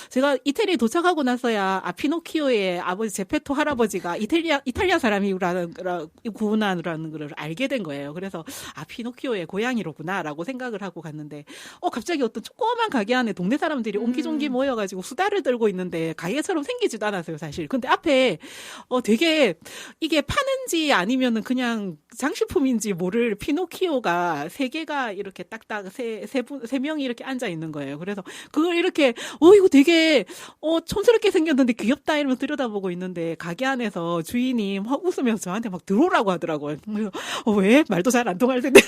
제가 이태리에 도착하고 나서야 피노키오의 아버지 제페토 할아버지가 이탈리아 사람이라는 걸 알게 된 거예요. 그래서 피노키오의 고향이로구나라고 생각을 하고 갔는데 갑자기 어떤 조그만 가게 안에 동네 사람들이 옹기종기 모여가지고 수다를 떨고 있는데 가게처럼 생기지도 않았어요, 사실. 근데 앞에 되게 이게 파는지 아니면은 그냥 장식품인지 모를 피노키오가 3개가 이렇게 딱딱 세 명이 이렇게 앉아 있는 거예요. 그래서 그걸 이렇게 이거 되게 촌스럽게 생겼는데 귀엽다 이러면서 들여다보고 있는데 가게 안에서 주인이 막 웃으면서 저한테 막 들어오라고 하더라고요. 그래서 왜? 말도 잘 안 통할 텐데.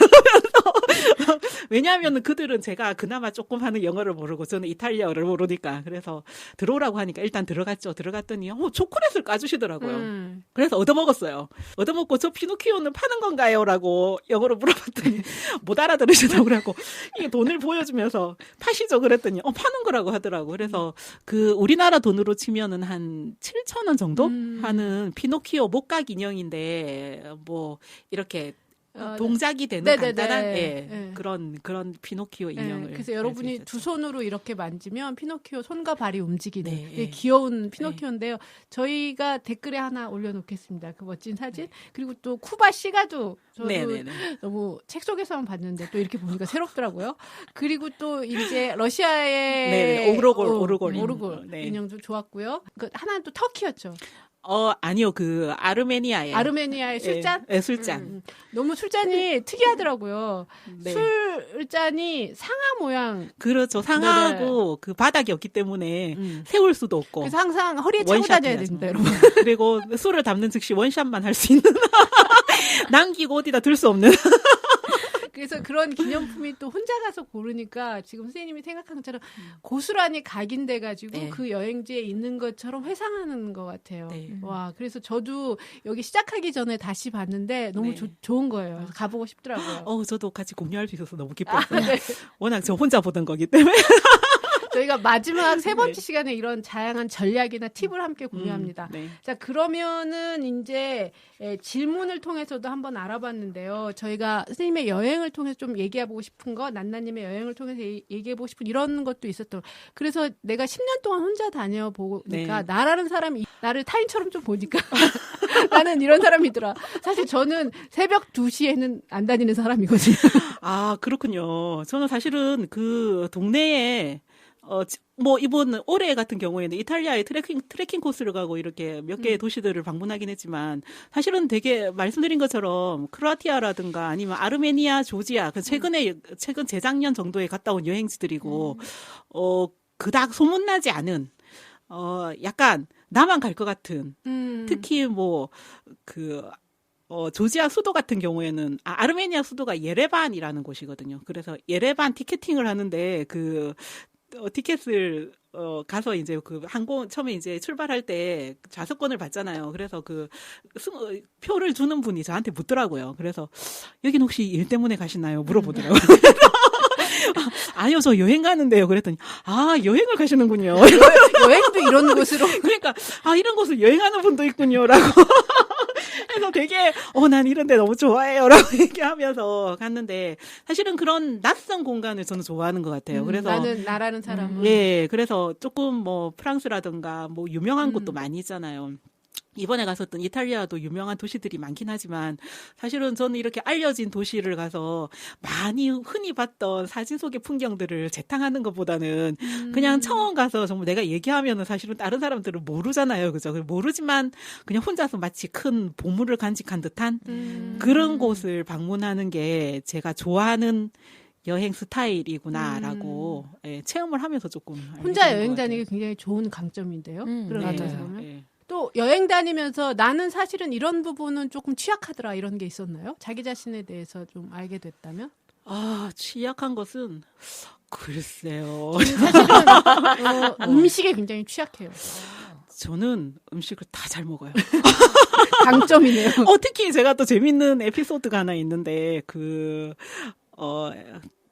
왜냐하면 그들은 제가 그나마 조금 하는 영어를 모르고 저는 이탈리아어를 모르니까 그래서 들어오라고 하니까 일단 들어갔죠. 들어갔더니 초콜릿을 까주시더라고요. 그래서 얻어먹었어요. 얻어먹고 저 피노키오는 파는 건가요? 라고 영어로 물어봤더니 못 알아들으시더라고요. 그래갖고 이게 돈을 보여주면서 파시죠? 그랬더니 파는 거라고 하더라고요. 그래서 그 우리나라 돈으로 치면은 한 7,000원 정도 하는 피노키오 목각 인형인데 뭐 이렇게 동작이 되는 간단한 그런 피노키오 인형을. 그래서 여러분이 두 손으로 이렇게 만지면 피노키오 손과 발이 움직이는 귀여운 피노키오인데요. 저희가 댓글에 하나 올려놓겠습니다. 그 멋진 사진. 그리고 또 쿠바 시가도 저도 너무 책 속에서만 봤는데 또 이렇게 보니까 새롭더라고요. 그리고 또 이제 러시아의 오르골 인형도 좋았고요. 하나는 또 터키였죠. 아니요. 그 아르메니아의 술잔? 네, 술잔. 너무 술잔이 특이하더라고요. 네. 술잔이 상하 모양. 그렇죠. 상하고 그 바닥이 없기 때문에 세울 수도 없고. 그래서 항상 허리에 차고 다녀야 됩니다, 여러분. 그리고 술을 담는 즉시 원샷만 할 수 있는 남기고 어디다 둘 수 없는. 그래서 그런 기념품이 또 혼자 가서 고르니까 지금 선생님이 생각한 것처럼 고스란히 각인돼가지고 그 여행지에 있는 것처럼 회상하는 것 같아요. 와, 그래서 저도 여기 시작하기 전에 다시 봤는데 너무 좋은 거예요. 그래서 가보고 싶더라고요. 저도 같이 공유할 수 있어서 너무 기뻤어요. 워낙 저 혼자 보던 거기 때문에. 저희가 마지막 3번째 시간에 이런 다양한 전략이나 팁을 함께 공유합니다. 자, 그러면은 이제 질문을 통해서도 한번 알아봤는데요. 저희가 선생님의 여행을 통해서 좀 얘기해보고 싶은 거, 난나님의 여행을 통해서 얘기해보고 싶은 이런 것도 있었던. 그래서 내가 10년 동안 혼자 다녀보니까 나라는 사람이 나를 타인처럼 좀 보니까 나는 이런 사람이더라. 사실 저는 새벽 2시에는 안 다니는 사람이거든요. 그렇군요. 저는 사실은 그 동네에 이번 올해 같은 경우에는 이탈리아의 트레킹 코스를 가고 이렇게 몇 개의 도시들을 방문하긴 했지만 사실은 되게 말씀드린 것처럼 크로아티아라든가 아니면 아르메니아, 조지아, 최근 재작년 정도에 갔다 온 여행지들이고, 그닥 소문나지 않은, 약간 나만 갈 것 같은, 특히 조지아 수도 같은 경우에는, 아르메니아 수도가 예레반이라는 곳이거든요. 그래서 예레반 티켓팅을 하는데 티켓을 가서 이제 그 항공 처음에 이제 출발할 때 좌석권을 받잖아요. 그래서 표를 주는 분이 저한테 묻더라고요. 그래서 여긴 혹시 일 때문에 가시나요? 물어보더라고요. 아니요, 저 여행 가는데요. 그랬더니 여행을 가시는군요. 여행도 이런 곳으로. 그러니까 이런 곳을 여행하는 분도 있군요라고. 그래서 되게 난 이런 데 너무 좋아해요라고 얘기하면서 갔는데 사실은 그런 낯선 공간을 저는 좋아하는 것 같아요. 그래서 나라는 사람은 그래서 조금 프랑스라든가 유명한 곳도 많이 있잖아요. 이번에 갔었던 이탈리아도 유명한 도시들이 많긴 하지만 사실은 저는 이렇게 알려진 도시를 가서 많이 흔히 봤던 사진 속의 풍경들을 재탕하는 것보다는 그냥 처음 가서 정말 내가 얘기하면은 사실은 다른 사람들은 모르잖아요. 그죠? 모르지만 그냥 혼자서 마치 큰 보물을 간직한 듯한 그런 곳을 방문하는 게 제가 좋아하는 여행 스타일이구나라고 체험을 하면서 조금 혼자 여행 다니기 굉장히 좋은 강점인데요. 그런 맞아요. 또 또 여행 다니면서 나는 사실은 이런 부분은 조금 취약하더라 이런 게 있었나요? 자기 자신에 대해서 좀 알게 됐다면? 취약한 것은 글쎄요. 사실은 음식에 굉장히 취약해요. 저는 음식을 다 잘 먹어요. 강점이네요. 특히 제가 또 재밌는 에피소드가 하나 있는데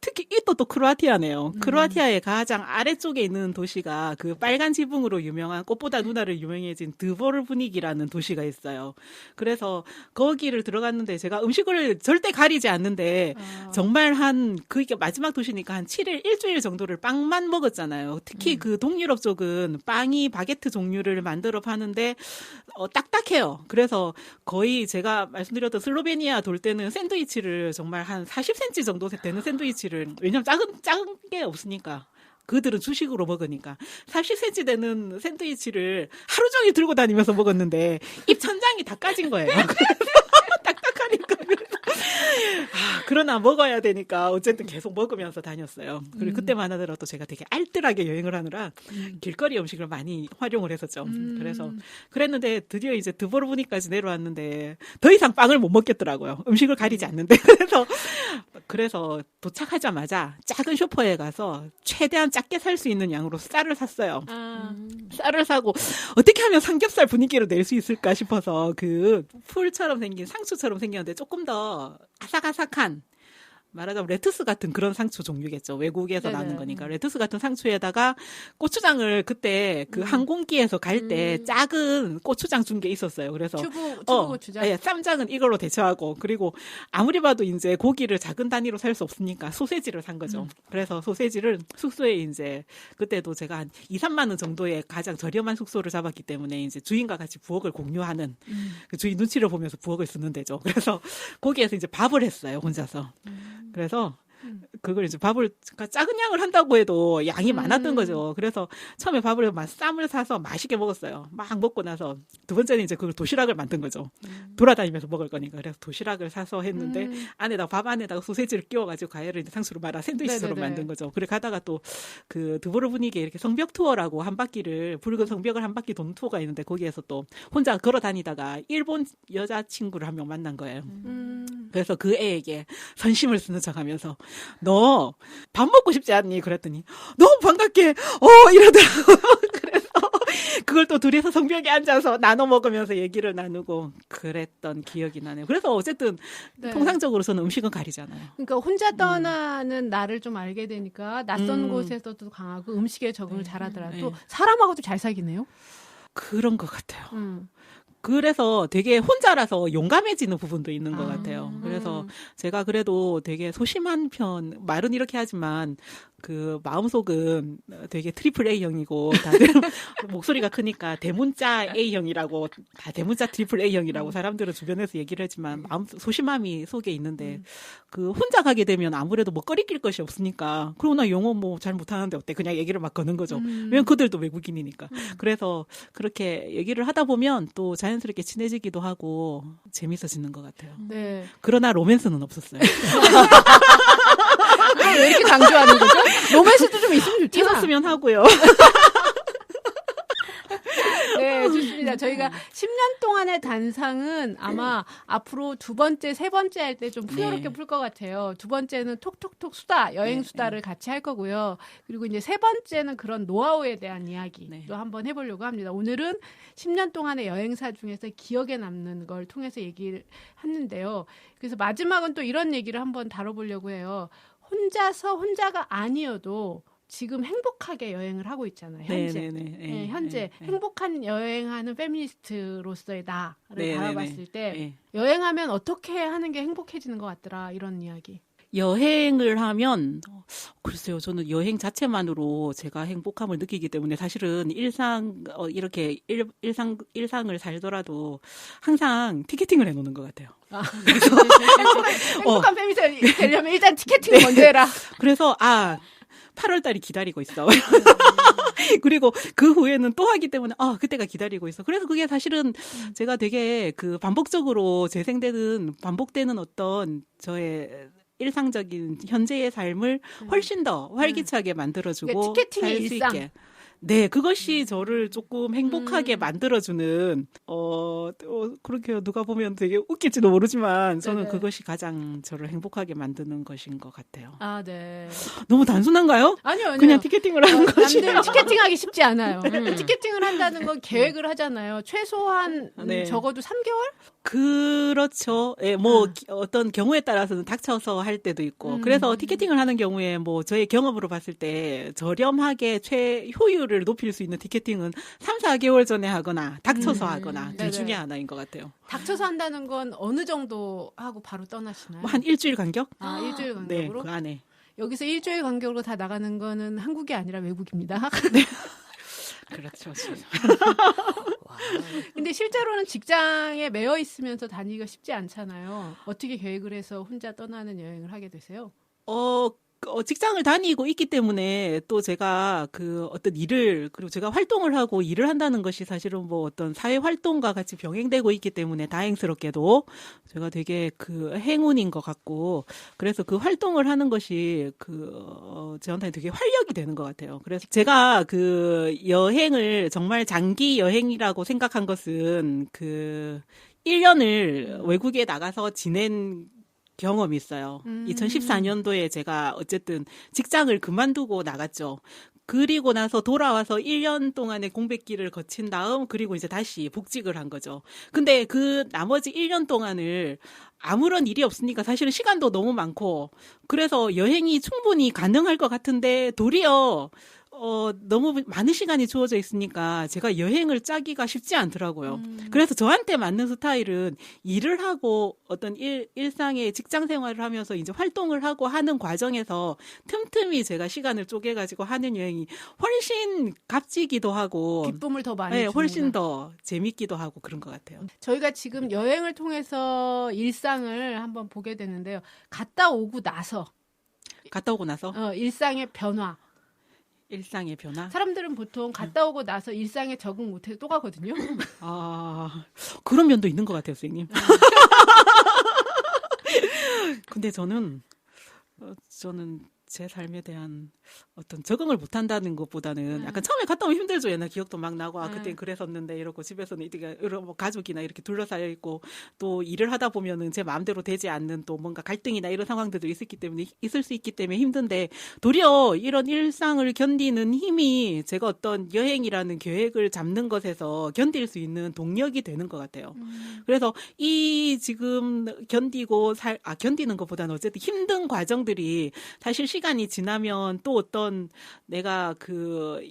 특히 또 크로아티아네요. 크로아티아의 가장 아래쪽에 있는 도시가 그 빨간 지붕으로 유명한 꽃보다 누나를 유명해진 드보르브닉이라는 도시가 있어요. 그래서 거기를 들어갔는데 제가 음식을 절대 가리지 않는데 정말 그게 마지막 도시니까 한 7일, 일주일 정도를 빵만 먹었잖아요. 특히 그 동유럽 쪽은 빵이 바게트 종류를 만들어 파는데 딱딱해요. 그래서 거의 제가 말씀드렸던 슬로베니아 돌 때는 샌드위치를 정말 한 40cm 정도 되는 샌드위치를 왜냐면 작은 게 없으니까 그들은 주식으로 먹으니까 40cm 되는 샌드위치를 하루 종일 들고 다니면서 먹었는데 입 천장이 다 까진 거예요. 딱딱하니까. 그러나 먹어야 되니까 어쨌든 계속 먹으면서 다녔어요. 그리고 그때만 하더라도 제가 되게 알뜰하게 여행을 하느라 길거리 음식을 많이 활용을 했었죠. 그래서 그랬는데 드디어 이제 드보르브닉까지 내려왔는데 더 이상 빵을 못 먹겠더라고요. 음식을 가리지 않는데. 그래서 도착하자마자 작은 슈퍼에 가서 최대한 작게 살 수 있는 양으로 쌀을 샀어요. 쌀을 사고 어떻게 하면 삼겹살 분위기로 낼 수 있을까 싶어서 그 풀처럼 생긴 상추처럼 생겼는데 조금 더 아삭아삭한 말하자면 레투스 같은 그런 상추 종류겠죠. 외국에서 나는 거니까. 레투스 같은 상추에다가 고추장을 그때 그 항공기에서 갈 때 작은 고추장 준 게 있었어요. 그래서 튜브 고추장. 예, 쌈장은 이걸로 대처하고 그리고 아무리 봐도 이제 고기를 작은 단위로 살 수 없으니까 소세지를 산 거죠. 그래서 소세지를 숙소에 이제 그때도 제가 한 2, 3만 원 정도의 가장 저렴한 숙소를 잡았기 때문에 이제 주인과 같이 부엌을 공유하는 그 주인 눈치를 보면서 부엌을 쓰는 데죠. 그래서 거기에서 이제 밥을 했어요. 혼자서. 그래서 그걸 이제 밥을 작은 양을 한다고 해도 양이 많았던 거죠. 그래서 처음에 밥을 쌈을 사서 맛있게 먹었어요. 막 먹고 나서 두 번째는 이제 그걸 도시락을 만든 거죠. 돌아다니면서 먹을 거니까. 그래서 도시락을 사서 했는데 밥 안에다가 소세지를 끼워가지고 가해를 이제 상수로 말아 샌드위치처럼 만든 거죠. 그래 가다가 또 그 드보르브닉에 이렇게 성벽 투어라고 한 바퀴를 붉은 성벽을 한 바퀴 도는 투어가 있는데 거기에서 또 혼자 걸어 다니다가 일본 여자친구를 한 명 만난 거예요. 그래서 그 애에게 선심을 쓰는 척하면서 너 밥 먹고 싶지 않니? 그랬더니 너무 반갑게 이러더라고요. 그래서 그걸 또 둘이서 성벽에 앉아서 나눠 먹으면서 얘기를 나누고 그랬던 기억이 나네요. 그래서 어쨌든 통상적으로 저는 음식은 가리잖아요. 그러니까 혼자 떠나는 나를 좀 알게 되니까 낯선 곳에서도 강하고 음식에 적응을 잘하더라도 사람하고도 잘 사귀네요. 그런 것 같아요. 그래서 되게 혼자라서 용감해지는 부분도 있는 것 같아요. 그래서 제가 그래도 되게 소심한 말은 이렇게 하지만 그 마음속은 되게 트리플 A형이고 다들 목소리가 크니까 대문자 A형이라고 다 대문자 트리플 A형이라고 사람들은 주변에서 얘기를 하지만 소심함이 속에 있는데 그 혼자 가게 되면 아무래도 뭐 꺼리낄 것이 없으니까 그리고 나 영어 뭐 잘 못하는데 어때 그냥 얘기를 막 거는 거죠. 왜냐면 그들도 외국인이니까. 그래서 그렇게 얘기를 하다 보면 또 자연스럽게 친해지기도 하고 재밌어지는 것 같아요. 네. 그러나 로맨스는 없었어요. 왜 이렇게 강조하는 거죠? 로맨스도 좀 있으면 좋잖아. 있었으면 하고요. 네, 좋습니다. 저희가 10년 동안의 단상은 아마 앞으로 두 번째, 세 번째 할 때 좀 풍요롭게 풀 것 같아요. 두 번째는 톡톡톡 수다, 여행 수다를 같이 할 거고요. 그리고 이제 세 번째는 그런 노하우에 대한 이야기도 한번 해보려고 합니다. 오늘은 10년 동안의 여행사 중에서 기억에 남는 걸 통해서 얘기를 했는데요. 그래서 마지막은 또 이런 얘기를 한번 다뤄보려고 해요. 혼자가 아니어도 지금 행복하게 여행을 하고 있잖아요. 현재. 현재 행복한 여행하는 페미니스트로서의 나를 바라봤을 때 여행하면 어떻게 하는 게 행복해지는 것 같더라. 이런 이야기. 여행을 하면 글쎄요. 저는 여행 자체만으로 제가 행복함을 느끼기 때문에 사실은 이렇게 일상을 살더라도 항상 티켓팅을 해놓는 것 같아요. 행복한 페미니스트 되려면 일단 티켓팅을 먼저 해라. 그래서 8월 달이 기다리고 있어. 그리고 그 후에는 또 하기 때문에 그때가 기다리고 있어. 그래서 그게 사실은 제가 되게 그 반복되는 어떤 저의 일상적인 현재의 삶을 훨씬 더 활기차게 만들어주고 티켓팅의 살 수 일상. 있게. 네, 그것이 저를 조금 행복하게 만들어주는, 그렇게 누가 보면 되게 웃길지도 모르지만, 저는 네네. 그것이 가장 저를 행복하게 만드는 것인 것 같아요. 아, 네. 너무 단순한가요? 아니요. 그냥 티켓팅을 하는 것이. 남들 티켓팅하기 쉽지 않아요. 티켓팅을 한다는 건 계획을 하잖아요. 최소한 네. 적어도 3개월? 그렇죠. 예, 어떤 경우에 따라서는 닥쳐서 할 때도 있고. 그래서 티켓팅을 하는 경우에 저의 경험으로 봤을 때 저렴하게 효율을 높일 수 있는 티켓팅은 3, 4개월 전에 하거나 닥쳐서 하거나 둘 네네. 중에 하나인 것 같아요. 닥쳐서 한다는 건 어느 정도 하고 바로 떠나시나요? 한 일주일 간격? 아, 일주일 네, 간격으로? 그 안에. 여기서 일주일 간격으로 다 나가는 거는 한국이 아니라 외국입니다. 그렇죠. 근데 실제로는 직장에 매여 있으면서 다니기가 쉽지 않잖아요. 어떻게 계획을 해서 혼자 떠나는 여행을 하게 되세요? 직장을 다니고 있기 때문에 또 제가 어떤 일을, 그리고 제가 활동을 하고 일을 한다는 것이 사실은 어떤 사회 활동과 같이 병행되고 있기 때문에 다행스럽게도 제가 되게 행운인 것 같고, 그래서 그 활동을 하는 것이 저한테 되게 활력이 되는 것 같아요. 그래서 제가 여행을 정말 장기 여행이라고 생각한 것은 1년을 외국에 나가서 지낸 경험이 있어요. 2014년도에 제가 어쨌든 직장을 그만두고 나갔죠. 그리고 나서 돌아와서 1년 동안의 공백기를 거친 다음, 그리고 이제 다시 복직을 한 거죠. 근데 나머지 1년 동안을 아무런 일이 없으니까 사실은 시간도 너무 많고, 그래서 여행이 충분히 가능할 것 같은데, 도리어, 너무 많은 시간이 주어져 있으니까 제가 여행을 짜기가 쉽지 않더라고요. 그래서 저한테 맞는 스타일은 일을 하고 어떤 일상의 직장 생활을 하면서 이제 활동을 하고 하는 과정에서 틈틈이 제가 시간을 쪼개가지고 하는 여행이 훨씬 값지기도 하고, 기쁨을 더 많이 네, 주는구나. 훨씬 더 재밌기도 하고 그런 것 같아요. 저희가 지금 여행을 통해서 일상을 한번 보게 되는데요. 갔다 오고 나서 일상의 변화. 일상의 변화? 사람들은 보통 갔다 오고 나서 일상에 적응 못해서 또 가거든요. 그런 면도 있는 것 같아요, 선생님. 근데 저는 제 삶에 대한 어떤 적응을 못한다는 것보다는 약간 처음에 갔다 오면 힘들죠. 옛날 기억도 막 나고, 그땐 그랬었는데 이러고, 집에서는 가족이나 이렇게 둘러싸여 있고, 또 일을 하다 보면은 제 마음대로 되지 않는 또 뭔가 갈등이나 이런 상황들도 있을 수 있기 때문에 힘든데, 도리어 이런 일상을 견디는 힘이 제가 어떤 여행이라는 계획을 잡는 것에서 견딜 수 있는 동력이 되는 것 같아요. 그래서 지금 견디는 것보다는 어쨌든 힘든 과정들이 사실 시간이 지나면 또 어떤 내가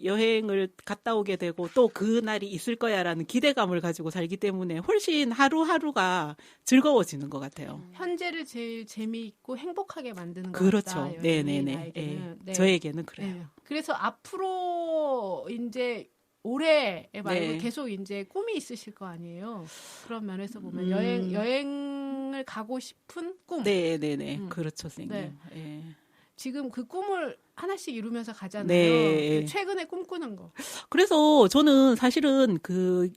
여행을 갔다 오게 되고 또 그날이 있을 거야라는 기대감을 가지고 살기 때문에 훨씬 하루하루가 즐거워지는 것 같아요. 현재를 제일 재미있고 행복하게 만드는 것 그렇죠. 같다. 네네네. 네. 저에게는 그래요. 네. 그래서 앞으로 이제 올해 말고 계속 이제 꿈이 있으실 거 아니에요. 그런 면에서 보면 여행을 가고 싶은 꿈. 네네네. 그렇죠, 선생님. 네. 지금 그 꿈을 하나씩 이루면서 가잖아요. 네. 최근에 꿈꾸는 거. 그래서 저는 사실은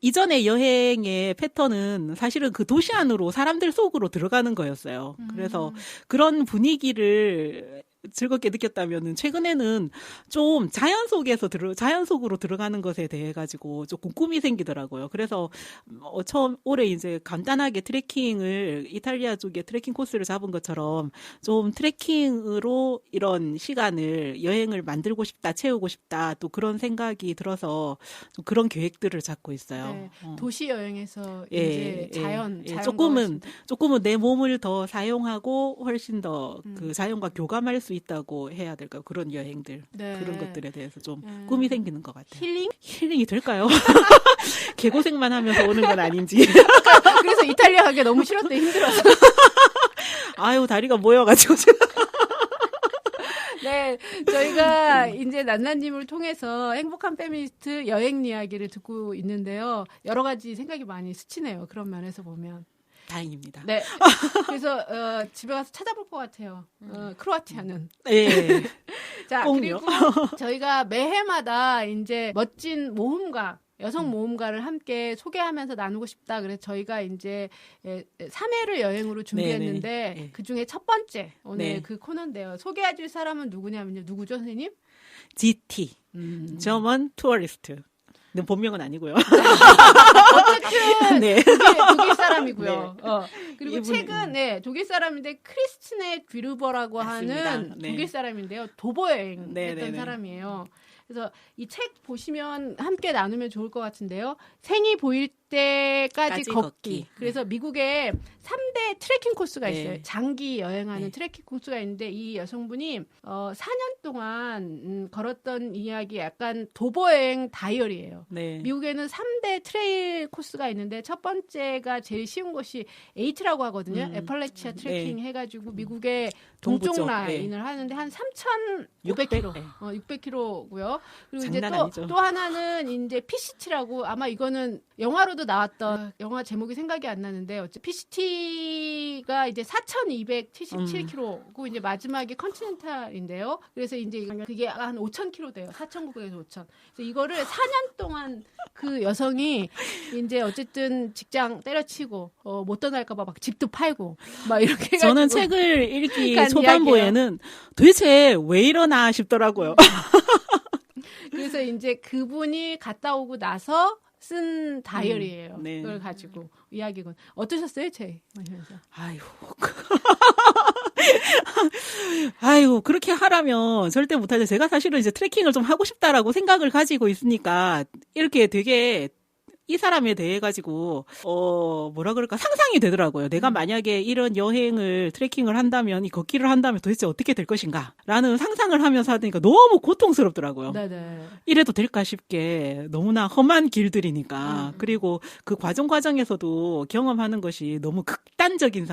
이전의 여행의 패턴은 사실은 도시 안으로 사람들 속으로 들어가는 거였어요. 그래서 그런 분위기를 즐겁게 느꼈다면은 최근에는 좀 자연 속으로 들어가는 것에 대해 가지고 조금 꿈이 생기더라고요. 그래서 올해 이제 간단하게 이탈리아 쪽에 트레킹 코스를 잡은 것처럼 좀 트레킹으로 이런 여행을 만들고 싶다, 채우고 싶다, 또 그런 생각이 들어서 좀 그런 계획들을 잡고 있어요. 네. 도시 여행에서 이제 조금은 내 몸을 더 사용하고 훨씬 더 자연과 교감할 수 있다고 해야 될까요? 그런 여행들, 그런 것들에 대해서 좀 꿈이 생기는 것 같아요. 힐링이 될까요? 개고생만 하면서 오는 건 아닌지. 그래서 이탈리아 가기 너무 싫었대, 힘들어서. 아유, 다리가 모여가지고. 네, 저희가 이제 난나님을 통해서 행복한 페미니스트 여행 이야기를 듣고 있는데요. 여러 가지 생각이 많이 스치네요. 그런 면에서 보면. 다행입니다. 네. 그래서 집에 가서 찾아볼 것 같아요. 크로아티아는. 네. 자, 꼭요. 그리고 저희가 매해마다 이제 멋진 모험가, 여성 모험가를 함께 소개하면서 나누고 싶다. 그래서 저희가 이제 3회를 여행으로 준비했는데 그 중에 첫 번째 오늘 그 코너인데요. 소개해줄 사람은 누구냐면요. 누구죠, 선생님? GT. German Tourist. 본명은 아니고요. 어쨌든 네. 독일 사람이고요. 네. 그리고 이분이, 책은 네독일 사람인데 크리스티네 귀르버라고 맞습니다. 하는 네. 독일 사람인데요. 도보 여행 네, 했던 네, 네. 사람이에요. 그래서 이 책 보시면 함께 나누면 좋을 것 같은데요. 생이 보일 때까지 까지 걷기. 걷기. 그래서 미국에 3대 트레킹 코스가 네. 있어요. 장기 여행하는 네. 트레킹 코스가 있는데 이 여성분이 4년 동안 걸었던 이야기 약간 도보 여행 다이어리예요. 네. 미국에는 3대 트레일 코스가 있는데 첫 번째가 제일 쉬운 것이 에이트라고 하거든요. 애팔레치아 트레킹 해가지고 미국의 동쪽 동부쪽, 라인을 하는데 한 3,500km, 네. 600km고요. 그리고 이제 장난 아니죠. 또 하나는 이제 PCT라고 아마 이거는 영화로도 나왔던 영화 제목이 생각이 안 나는데 어째 PCT가 이제 4,277km고 이제 마지막이 컨티넨탈인데요. 그래서 이제 그게 한 5,000km 돼요. 4,900에서 5,000. 그래서 이거를 4년 동안 그 여성이 이제 어쨌든 직장 때려치고 못 떠날까봐 막 집도 팔고 막 이렇게 해가지고 저는 책을 읽기 간 초반부에는 도대체 왜 이러나 싶더라고요. 그래서 이제 그분이 갔다 오고 나서 쓴 다이어리예요. 네. 그걸 가지고 이야기군. 어떠셨어요, 책 마시면서? 아이고, 그렇게 하라면 절대 못하죠. 제가 사실은 이제 트레킹을 좀 하고 싶다라고 생각을 가지고 있으니까 이렇게 되게 이 사람에 대해 가지고 뭐라 그럴까 상상이 되더라고요. 내가 만약에 이런 여행을 트레킹을 한다면 이 걷기를 한다면 도대체 어떻게 될 것인가라는 상상을 하면서 하니까 너무 고통스럽더라고요. 네네. 이래도 될까 싶게 너무나 험한 길들이니까 그리고 그 과정에서도 경험하는 것이 너무 극단적인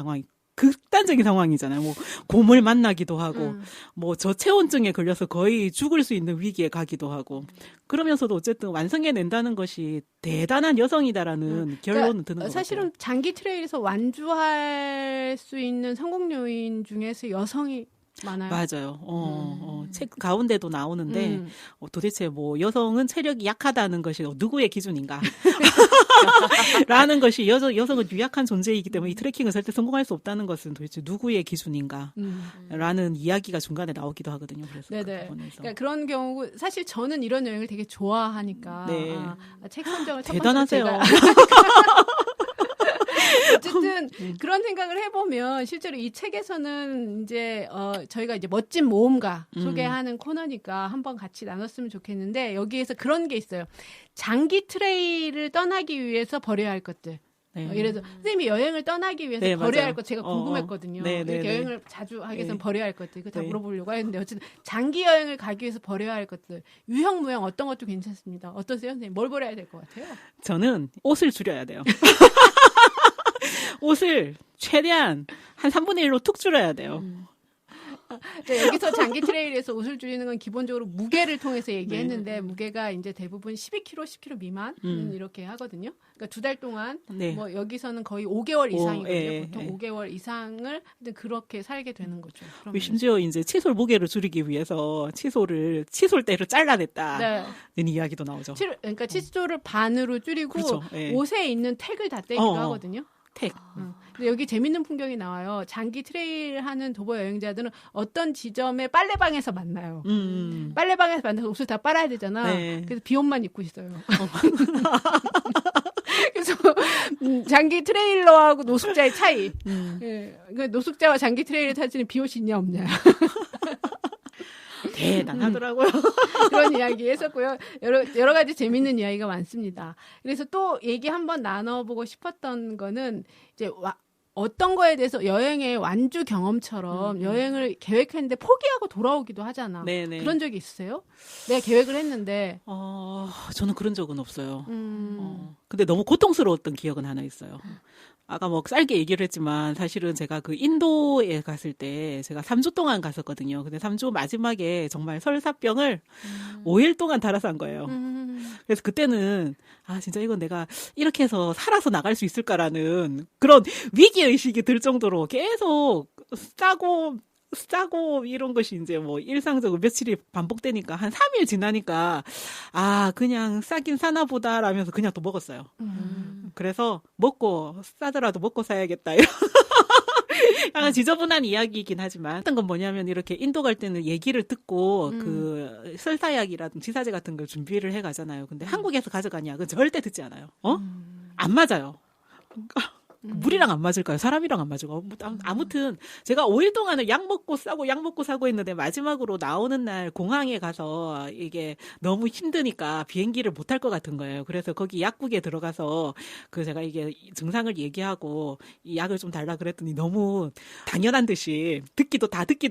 상황이잖아요. 뭐 곰을 만나기도 하고 뭐 저체온증에 걸려서 거의 죽을 수 있는 위기에 가기도 하고 그러면서도 어쨌든 완성해낸다는 것이 대단한 여성이다라는 결론은 드는 것 사실은 같아요. 장기 트레일에서 완주할 수 있는 성공 요인 중에서 여성이 많아요. 맞아요. 책 가운데도 나오는데 도대체 뭐 여성은 체력이 약하다는 것이 누구의 기준인가? 라는 것이 여성은 유약한 존재이기 때문에 이 트레킹을 절대 성공할 수 없다는 것은 도대체 누구의 기준인가? 라는 이야기가 중간에 나오기도 하거든요. 그래서 네네. 그 부분에서. 그러니까 그런 경우 사실 저는 이런 여행을 되게 좋아하니까 네. 책 선정을 첫 대단하세요. 번째로 어쨌든 그런 생각을 해보면 실제로 이 책에서는 이제 저희가 이제 멋진 모험가 소개하는 코너니까 한번 같이 나눴으면 좋겠는데 여기에서 그런 게 있어요. 장기 트레일을 떠나기 위해서 버려야 할 것들. 네. 예를 들어 선생님이 여행을 떠나기 위해서 네, 버려야 맞아요. 할 것 제가 궁금했거든요. 네, 네, 이렇게 네. 여행을 자주 하기 위해서는 네. 버려야 할 것들 이거 다 네. 물어보려고 했는데 어쨌든 장기 여행을 가기 위해서 버려야 할 것들 유형 무형 어떤 것도 괜찮습니다. 어떠세요, 선생님? 뭘 버려야 될 것 같아요? 저는 옷을 줄여야 돼요. 옷을 최대한 한 3분의 1로 툭 줄여야 돼요. 여기서 장기 트레일에서 옷을 줄이는 건 기본적으로 무게를 통해서 얘기했는데 무게가 이제 대부분 12kg, 10kg 미만 이렇게 하거든요. 그러니까 2달 동안 네. 뭐 여기서는 거의 5개월 이상이거든요. 예, 보통 예. 5개월 이상을 하여튼 그렇게 살게 되는 거죠. 그러면. 심지어 이제 칫솔 무게를 줄이기 위해서 칫솔대로 잘라냈다는 네. 이야기도 나오죠. 그러니까 칫솔을 반으로 줄이고 그렇죠. 예. 옷에 있는 택을 다 떼기도 하거든요. 택. 근데 여기 재밌는 풍경이 나와요. 장기 트레일 하는 도보 여행자들은 어떤 지점에 빨래방에서 만나요. 빨래방에서 만나서 옷을 다 빨아야 되잖아. 네. 그래서 비옷만 입고 있어요. 그래서 장기 트레일러하고 노숙자의 차이. 예, 그 노숙자와 장기 트레일을 타지는 비옷이 있냐 없냐. 대단하더라고요. 그런 이야기 했었고요. 여러 가지 재밌는 이야기가 많습니다. 그래서 또 얘기 한번 나눠보고 싶었던 거는 이제 어떤 거에 대해서 여행의 완주 경험처럼 여행을 계획했는데 포기하고 돌아오기도 하잖아. 네네. 그런 적이 있으세요? 내가 계획을 했는데. 저는 그런 적은 없어요. 근데 너무 고통스러웠던 기억은 하나 있어요. 아까 뭐 짧게 얘기를 했지만 사실은 제가 그 인도에 갔을 때 제가 3주 동안 갔었거든요. 근데 3주 마지막에 정말 설사병을 5일 동안 달아서 한 거예요. 그래서 그때는 진짜 이건 내가 이렇게 해서 살아서 나갈 수 있을까라는 그런 위기의식이 들 정도로 계속 싸고 이런 것이 이제 뭐 일상적으로 며칠이 반복되니까 한 3일 지나니까 그냥 싸긴 싸나 보다라면서 그냥 또 먹었어요. 그래서 싸더라도 먹고 사야겠다 약간 지저분한 이야기이긴 하지만 어떤 건 뭐냐면 이렇게 인도 갈 때는 얘기를 듣고 그 설사약이라든지 지사제 같은 걸 준비를 해 가잖아요. 근데 한국에서 가져가냐? 그건 절대 듣지 않아요. 안 맞아요. 물이랑 안 맞을까요? 사람이랑 안 맞을까요? 아무튼 제가 5일 동안을 약 먹고 사고 했는데 마지막으로 나오는 날 공항에 가서 이게 너무 힘드니까 비행기를 못 탈 것 같은 거예요. 그래서 거기 약국에 들어가서 그 제가 이게 증상을 얘기하고 이 약을 좀 달라 그랬더니 너무 당연한 듯이 듣기도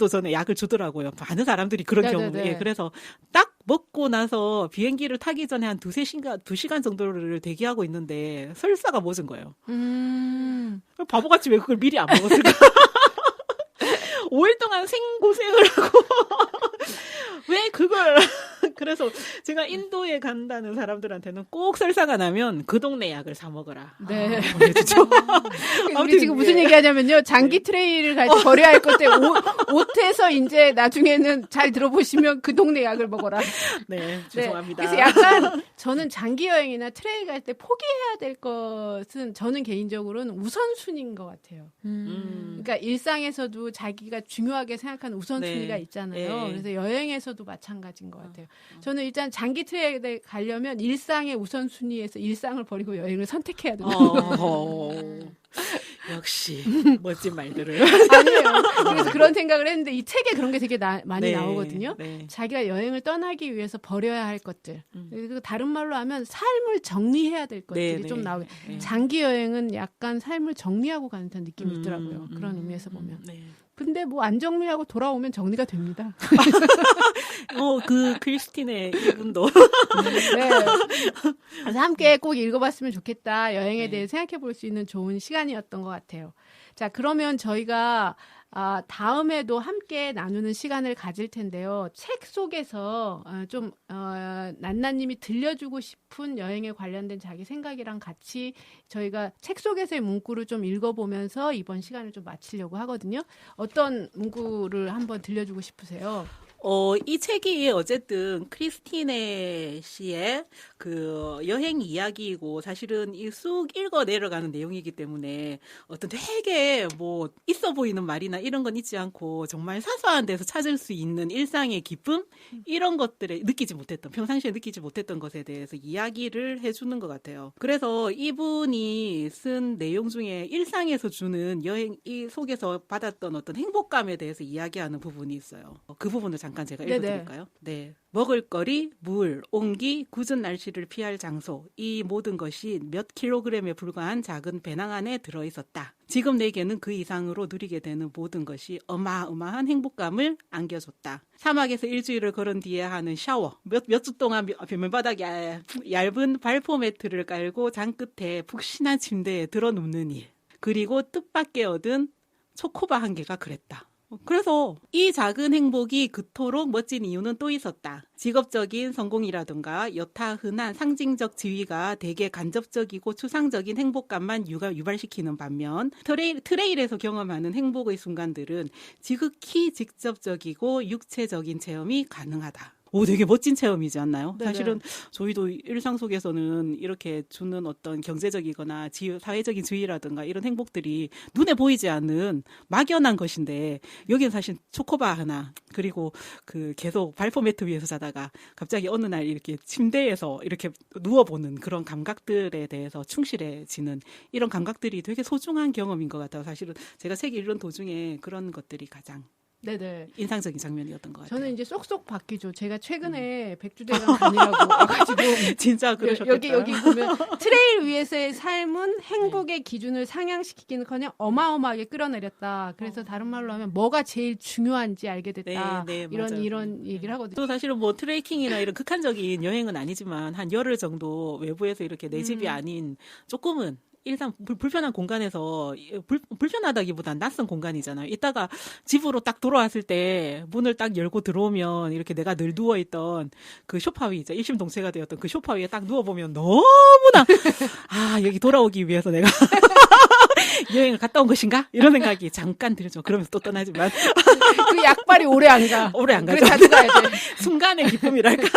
전에 약을 주더라고요. 많은 사람들이 그런 경우에. 예, 그래서 딱 먹고 나서 비행기를 타기 전에 한 2시간 정도를 대기하고 있는데 설사가 멎은 거예요. 바보같이 왜 그걸 미리 안 먹었을까? 5일 동안 생고생을 하고 왜 그걸 그래서 제가 인도에 간다는 사람들한테는 꼭 설사가 나면 그 동네 약을 사 먹어라. 네. 보내주죠. 우리 지금 무슨 얘기하냐면요. 장기 트레이를 갈 때 버려야 할 것 때 옷에서 이제 나중에는 잘 들어보시면 그 동네 약을 먹어라. 네, 죄송합니다. 네. 그래서 약간 저는 장기 여행이나 트레이 갈 때 포기해야 될 것은 저는 개인적으로는 우선순위인 것 같아요. 그러니까 일상에서도 자기가 중요하게 생각하는 우선순위가 네. 있잖아요. 네. 그래서 여행에서도 마찬가지인 것 같아요. 저는 일단 장기 트레이에 가려면 일상의 우선순위에서 일상을 버리고 여행을 선택해야 된다. 역시 멋진 말들을. 아니에요. 그래서 그런 생각을 했는데 이 책에 그런 게 되게 많이 네, 나오거든요. 네. 자기가 여행을 떠나기 위해서 버려야 할 것들. 그리고 다른 말로 하면 삶을 정리해야 될 것들이 네, 좀 네, 나오게. 네. 장기 여행은 약간 삶을 정리하고 가는 듯한 느낌이 있더라고요. 그런 의미에서 보면. 네. 근데 뭐 안 정리하고 돌아오면 정리가 됩니다. 그 크리스틴의 이분도. 네. 그래서 함께 꼭 읽어봤으면 좋겠다. 여행에 대해 생각해 볼 수 있는 좋은 시간이었던 것 같아요. 자, 그러면 저희가 다음에도 함께 나누는 시간을 가질 텐데요. 책 속에서 난나님이 들려주고 싶은 여행에 관련된 자기 생각이랑 같이 저희가 책 속에서의 문구를 좀 읽어보면서 이번 시간을 좀 마치려고 하거든요. 어떤 문구를 한번 들려주고 싶으세요? 이 책이 어쨌든 크리스티네 씨의 그 여행 이야기이고 사실은 이 쑥 읽어 내려가는 내용이기 때문에 어떤 되게 뭐 있어 보이는 말이나 이런 건 있지 않고 정말 사소한 데서 찾을 수 있는 일상의 기쁨 이런 것들에 평상시에 느끼지 못했던 것에 대해서 이야기를 해주는 것 같아요. 그래서 이분이 쓴 내용 중에 일상에서 주는 여행 이 속에서 받았던 어떤 행복감에 대해서 이야기하는 부분이 있어요. 그 부분을 잠깐 제가 읽어드릴까요? 네. 먹을거리, 물, 온기, 굳은 날씨를 피할 장소, 이 모든 것이 몇 킬로그램에 불과한 작은 배낭 안에 들어있었다. 지금 내게는 그 이상으로 누리게 되는 모든 것이 어마어마한 행복감을 안겨줬다. 사막에서 일주일을 걸은 뒤에 하는 샤워, 몇 주 동안 맨바닥에 얇은 발포 매트를 깔고 장끝에 푹신한 침대에 들어 눕는 일, 그리고 뜻밖의 얻은 초코바 한 개가 그랬다. 그래서 이 작은 행복이 그토록 멋진 이유는 또 있었다. 직업적인 성공이라든가 여타 흔한 상징적 지위가 되게 간접적이고 추상적인 행복감만 유발시키는 반면 트레일에서 경험하는 행복의 순간들은 지극히 직접적이고 육체적인 체험이 가능하다. 되게 멋진 체험이지 않나요? 네네. 사실은 저희도 일상 속에서는 이렇게 주는 어떤 경제적이거나 사회적인 지위라든가 이런 행복들이 눈에 보이지 않는 막연한 것인데 여기는 사실 초코바 하나 그리고 그 계속 발포 매트 위에서 자다가 갑자기 어느 날 이렇게 침대에서 이렇게 누워보는 그런 감각들에 대해서 충실해지는 이런 감각들이 되게 소중한 경험인 것 같아요. 사실은 제가 책 읽는 도중에 그런 것들이 가장 네네. 인상적인 장면이었던 것 같아요. 저는 이제 쏙쏙 바뀌죠. 제가 최근에 백주대간 다니라고 와가지고 진짜 그러셨겠다. 여기 보면 트레일 위에서의 삶은 행복의 기준을 상향시키기는커녕 어마어마하게 끌어내렸다. 그래서 다른 말로 하면 뭐가 제일 중요한지 알게 됐다. 네, 이런 얘기를 하거든요. 또 사실은 뭐 트레이킹이나 이런 극한적인 여행은 아니지만 한 열흘 정도 외부에서 이렇게 내 집이 아닌 조금은 일단 불편한 공간에서 불편하다기보단 낯선 공간이잖아요. 이따가 집으로 딱 돌아왔을 때 문을 딱 열고 들어오면 이렇게 내가 늘 누워있던 그 소파 위 있죠. 일심동체가 되었던 그 소파 위에 딱 누워보면 너무나 여기 돌아오기 위해서 내가 여행을 갔다 온 것인가? 이런 생각이 잠깐 들죠. 그러면서 또 떠나지만 그 약발이 오래 안 가. 오래 안 가죠. 그래 자주 가야 돼. 순간의 기쁨이랄까.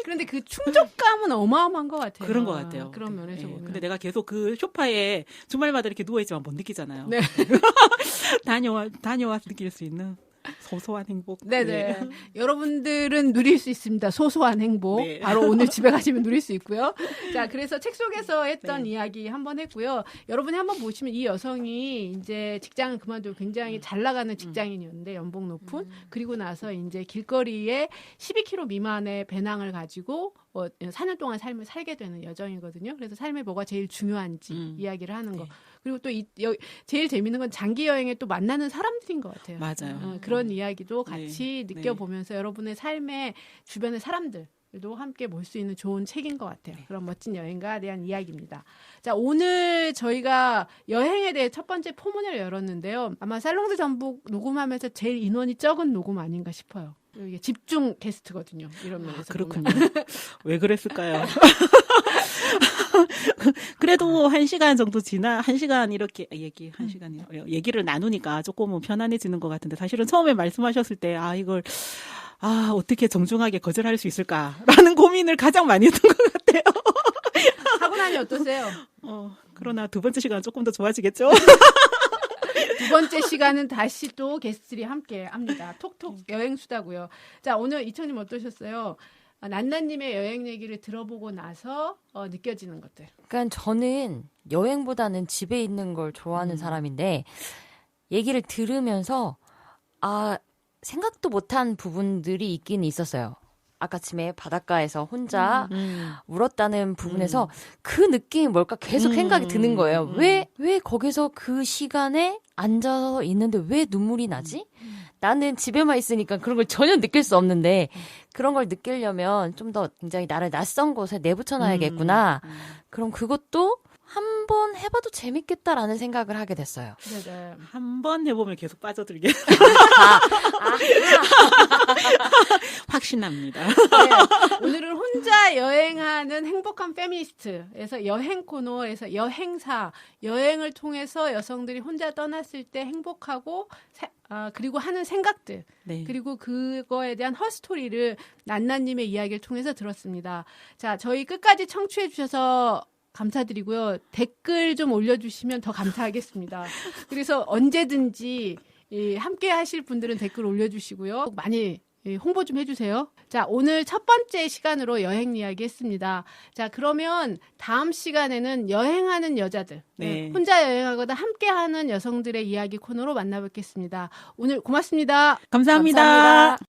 그런데 근데 그 충족감은 어마어마한 것 같아요. 그런 것 같아요. 그런 면에서 네. 보면. 근데 내가 계속 그 소파에 주말마다 이렇게 누워있지만 못 느끼잖아요. 네. 다녀와서 느낄 수 있는 소소한 행복. 네네. 네. 여러분들은 누릴 수 있습니다. 소소한 행복. 네. 바로 오늘 집에 가시면 누릴 수 있고요. 자, 그래서 책 속에서 했던 네. 이야기 한번 했고요. 여러분이 한번 보시면 이 여성이 이제 직장을 그만두고 굉장히 잘 나가는 직장인이었는데 연봉 높은 그리고 나서 이제 길거리에 12kg 미만의 배낭을 가지고 4년 동안 삶을 살게 되는 여정이거든요. 그래서 삶에 뭐가 제일 중요한지 이야기를 하는 거. 네. 그리고 또 제일 재밌는 건 장기 여행에 또 만나는 사람들인 것 같아요. 맞아요. 그런 이야기도 같이 네. 느껴보면서 여러분의 삶의 주변의 사람들도 함께 볼 수 있는 좋은 책인 것 같아요. 그런 멋진 여행가에 대한 이야기입니다. 자, 오늘 저희가 여행에 대해 첫 번째 포문을 열었는데요. 아마 살롱드 전북 녹음하면서 제일 인원이 적은 녹음 아닌가 싶어요. 이게 집중 게스트거든요. 이런 면에서. 그렇군요. 왜 그랬을까요? 그래도 1시간 정도 1시간 이렇게 얘기를 나누니까 조금은 편안해지는 것 같은데 사실은 처음에 말씀하셨을 때 이걸 어떻게 정중하게 거절할 수 있을까라는 고민을 가장 많이 했던 것 같아요. 하고 나니 어떠세요? 그러나 두 번째 시간은 조금 더 좋아지겠죠? 두 번째 시간은 다시 또 게스트들이 함께 합니다. 톡톡 여행 수다고요. 자, 오늘 이청님 어떠셨어요? 난나님의 여행 얘기를 들어보고 나서 느껴지는 것들. 그러니까 저는 여행보다는 집에 있는 걸 좋아하는 사람인데 얘기를 들으면서 생각도 못한 부분들이 있긴 있었어요. 아까쯤에 바닷가에서 혼자 울었다는 부분에서 그 느낌이 뭘까 계속 생각이 드는 거예요. 왜 거기서 그 시간에 앉아서 있는데 왜 눈물이 나지? 나는 집에만 있으니까 그런 걸 전혀 느낄 수 없는데 그런 걸 느끼려면 좀 더 굉장히 나를 낯선 곳에 내부쳐놔야겠구나. 그럼 그것도 한번 해봐도 재밌겠다라는 생각을 하게 됐어요. 네네. 한번 해보면 계속 빠져들게. 확신합니다. 네, 오늘은 혼자 여행하는 행복한 페미니스트에서 여행 코너에서 여행사, 여행을 통해서 여성들이 혼자 떠났을 때 행복하고 그리고 하는 생각들 네. 그리고 그거에 대한 헛스토리를 난나님의 이야기를 통해서 들었습니다. 자, 저희 끝까지 청취해 주셔서 감사드리고요. 댓글 좀 올려주시면 더 감사하겠습니다. 그래서 언제든지 함께 하실 분들은 댓글 올려주시고요. 꼭 많이 홍보 좀 해주세요. 자, 오늘 첫 번째 시간으로 여행 이야기 했습니다. 자, 그러면 다음 시간에는 여행하는 여자들, 네. 혼자 여행하거나 함께하는 여성들의 이야기 코너로 만나뵙겠습니다. 오늘 고맙습니다. 감사합니다. 감사합니다.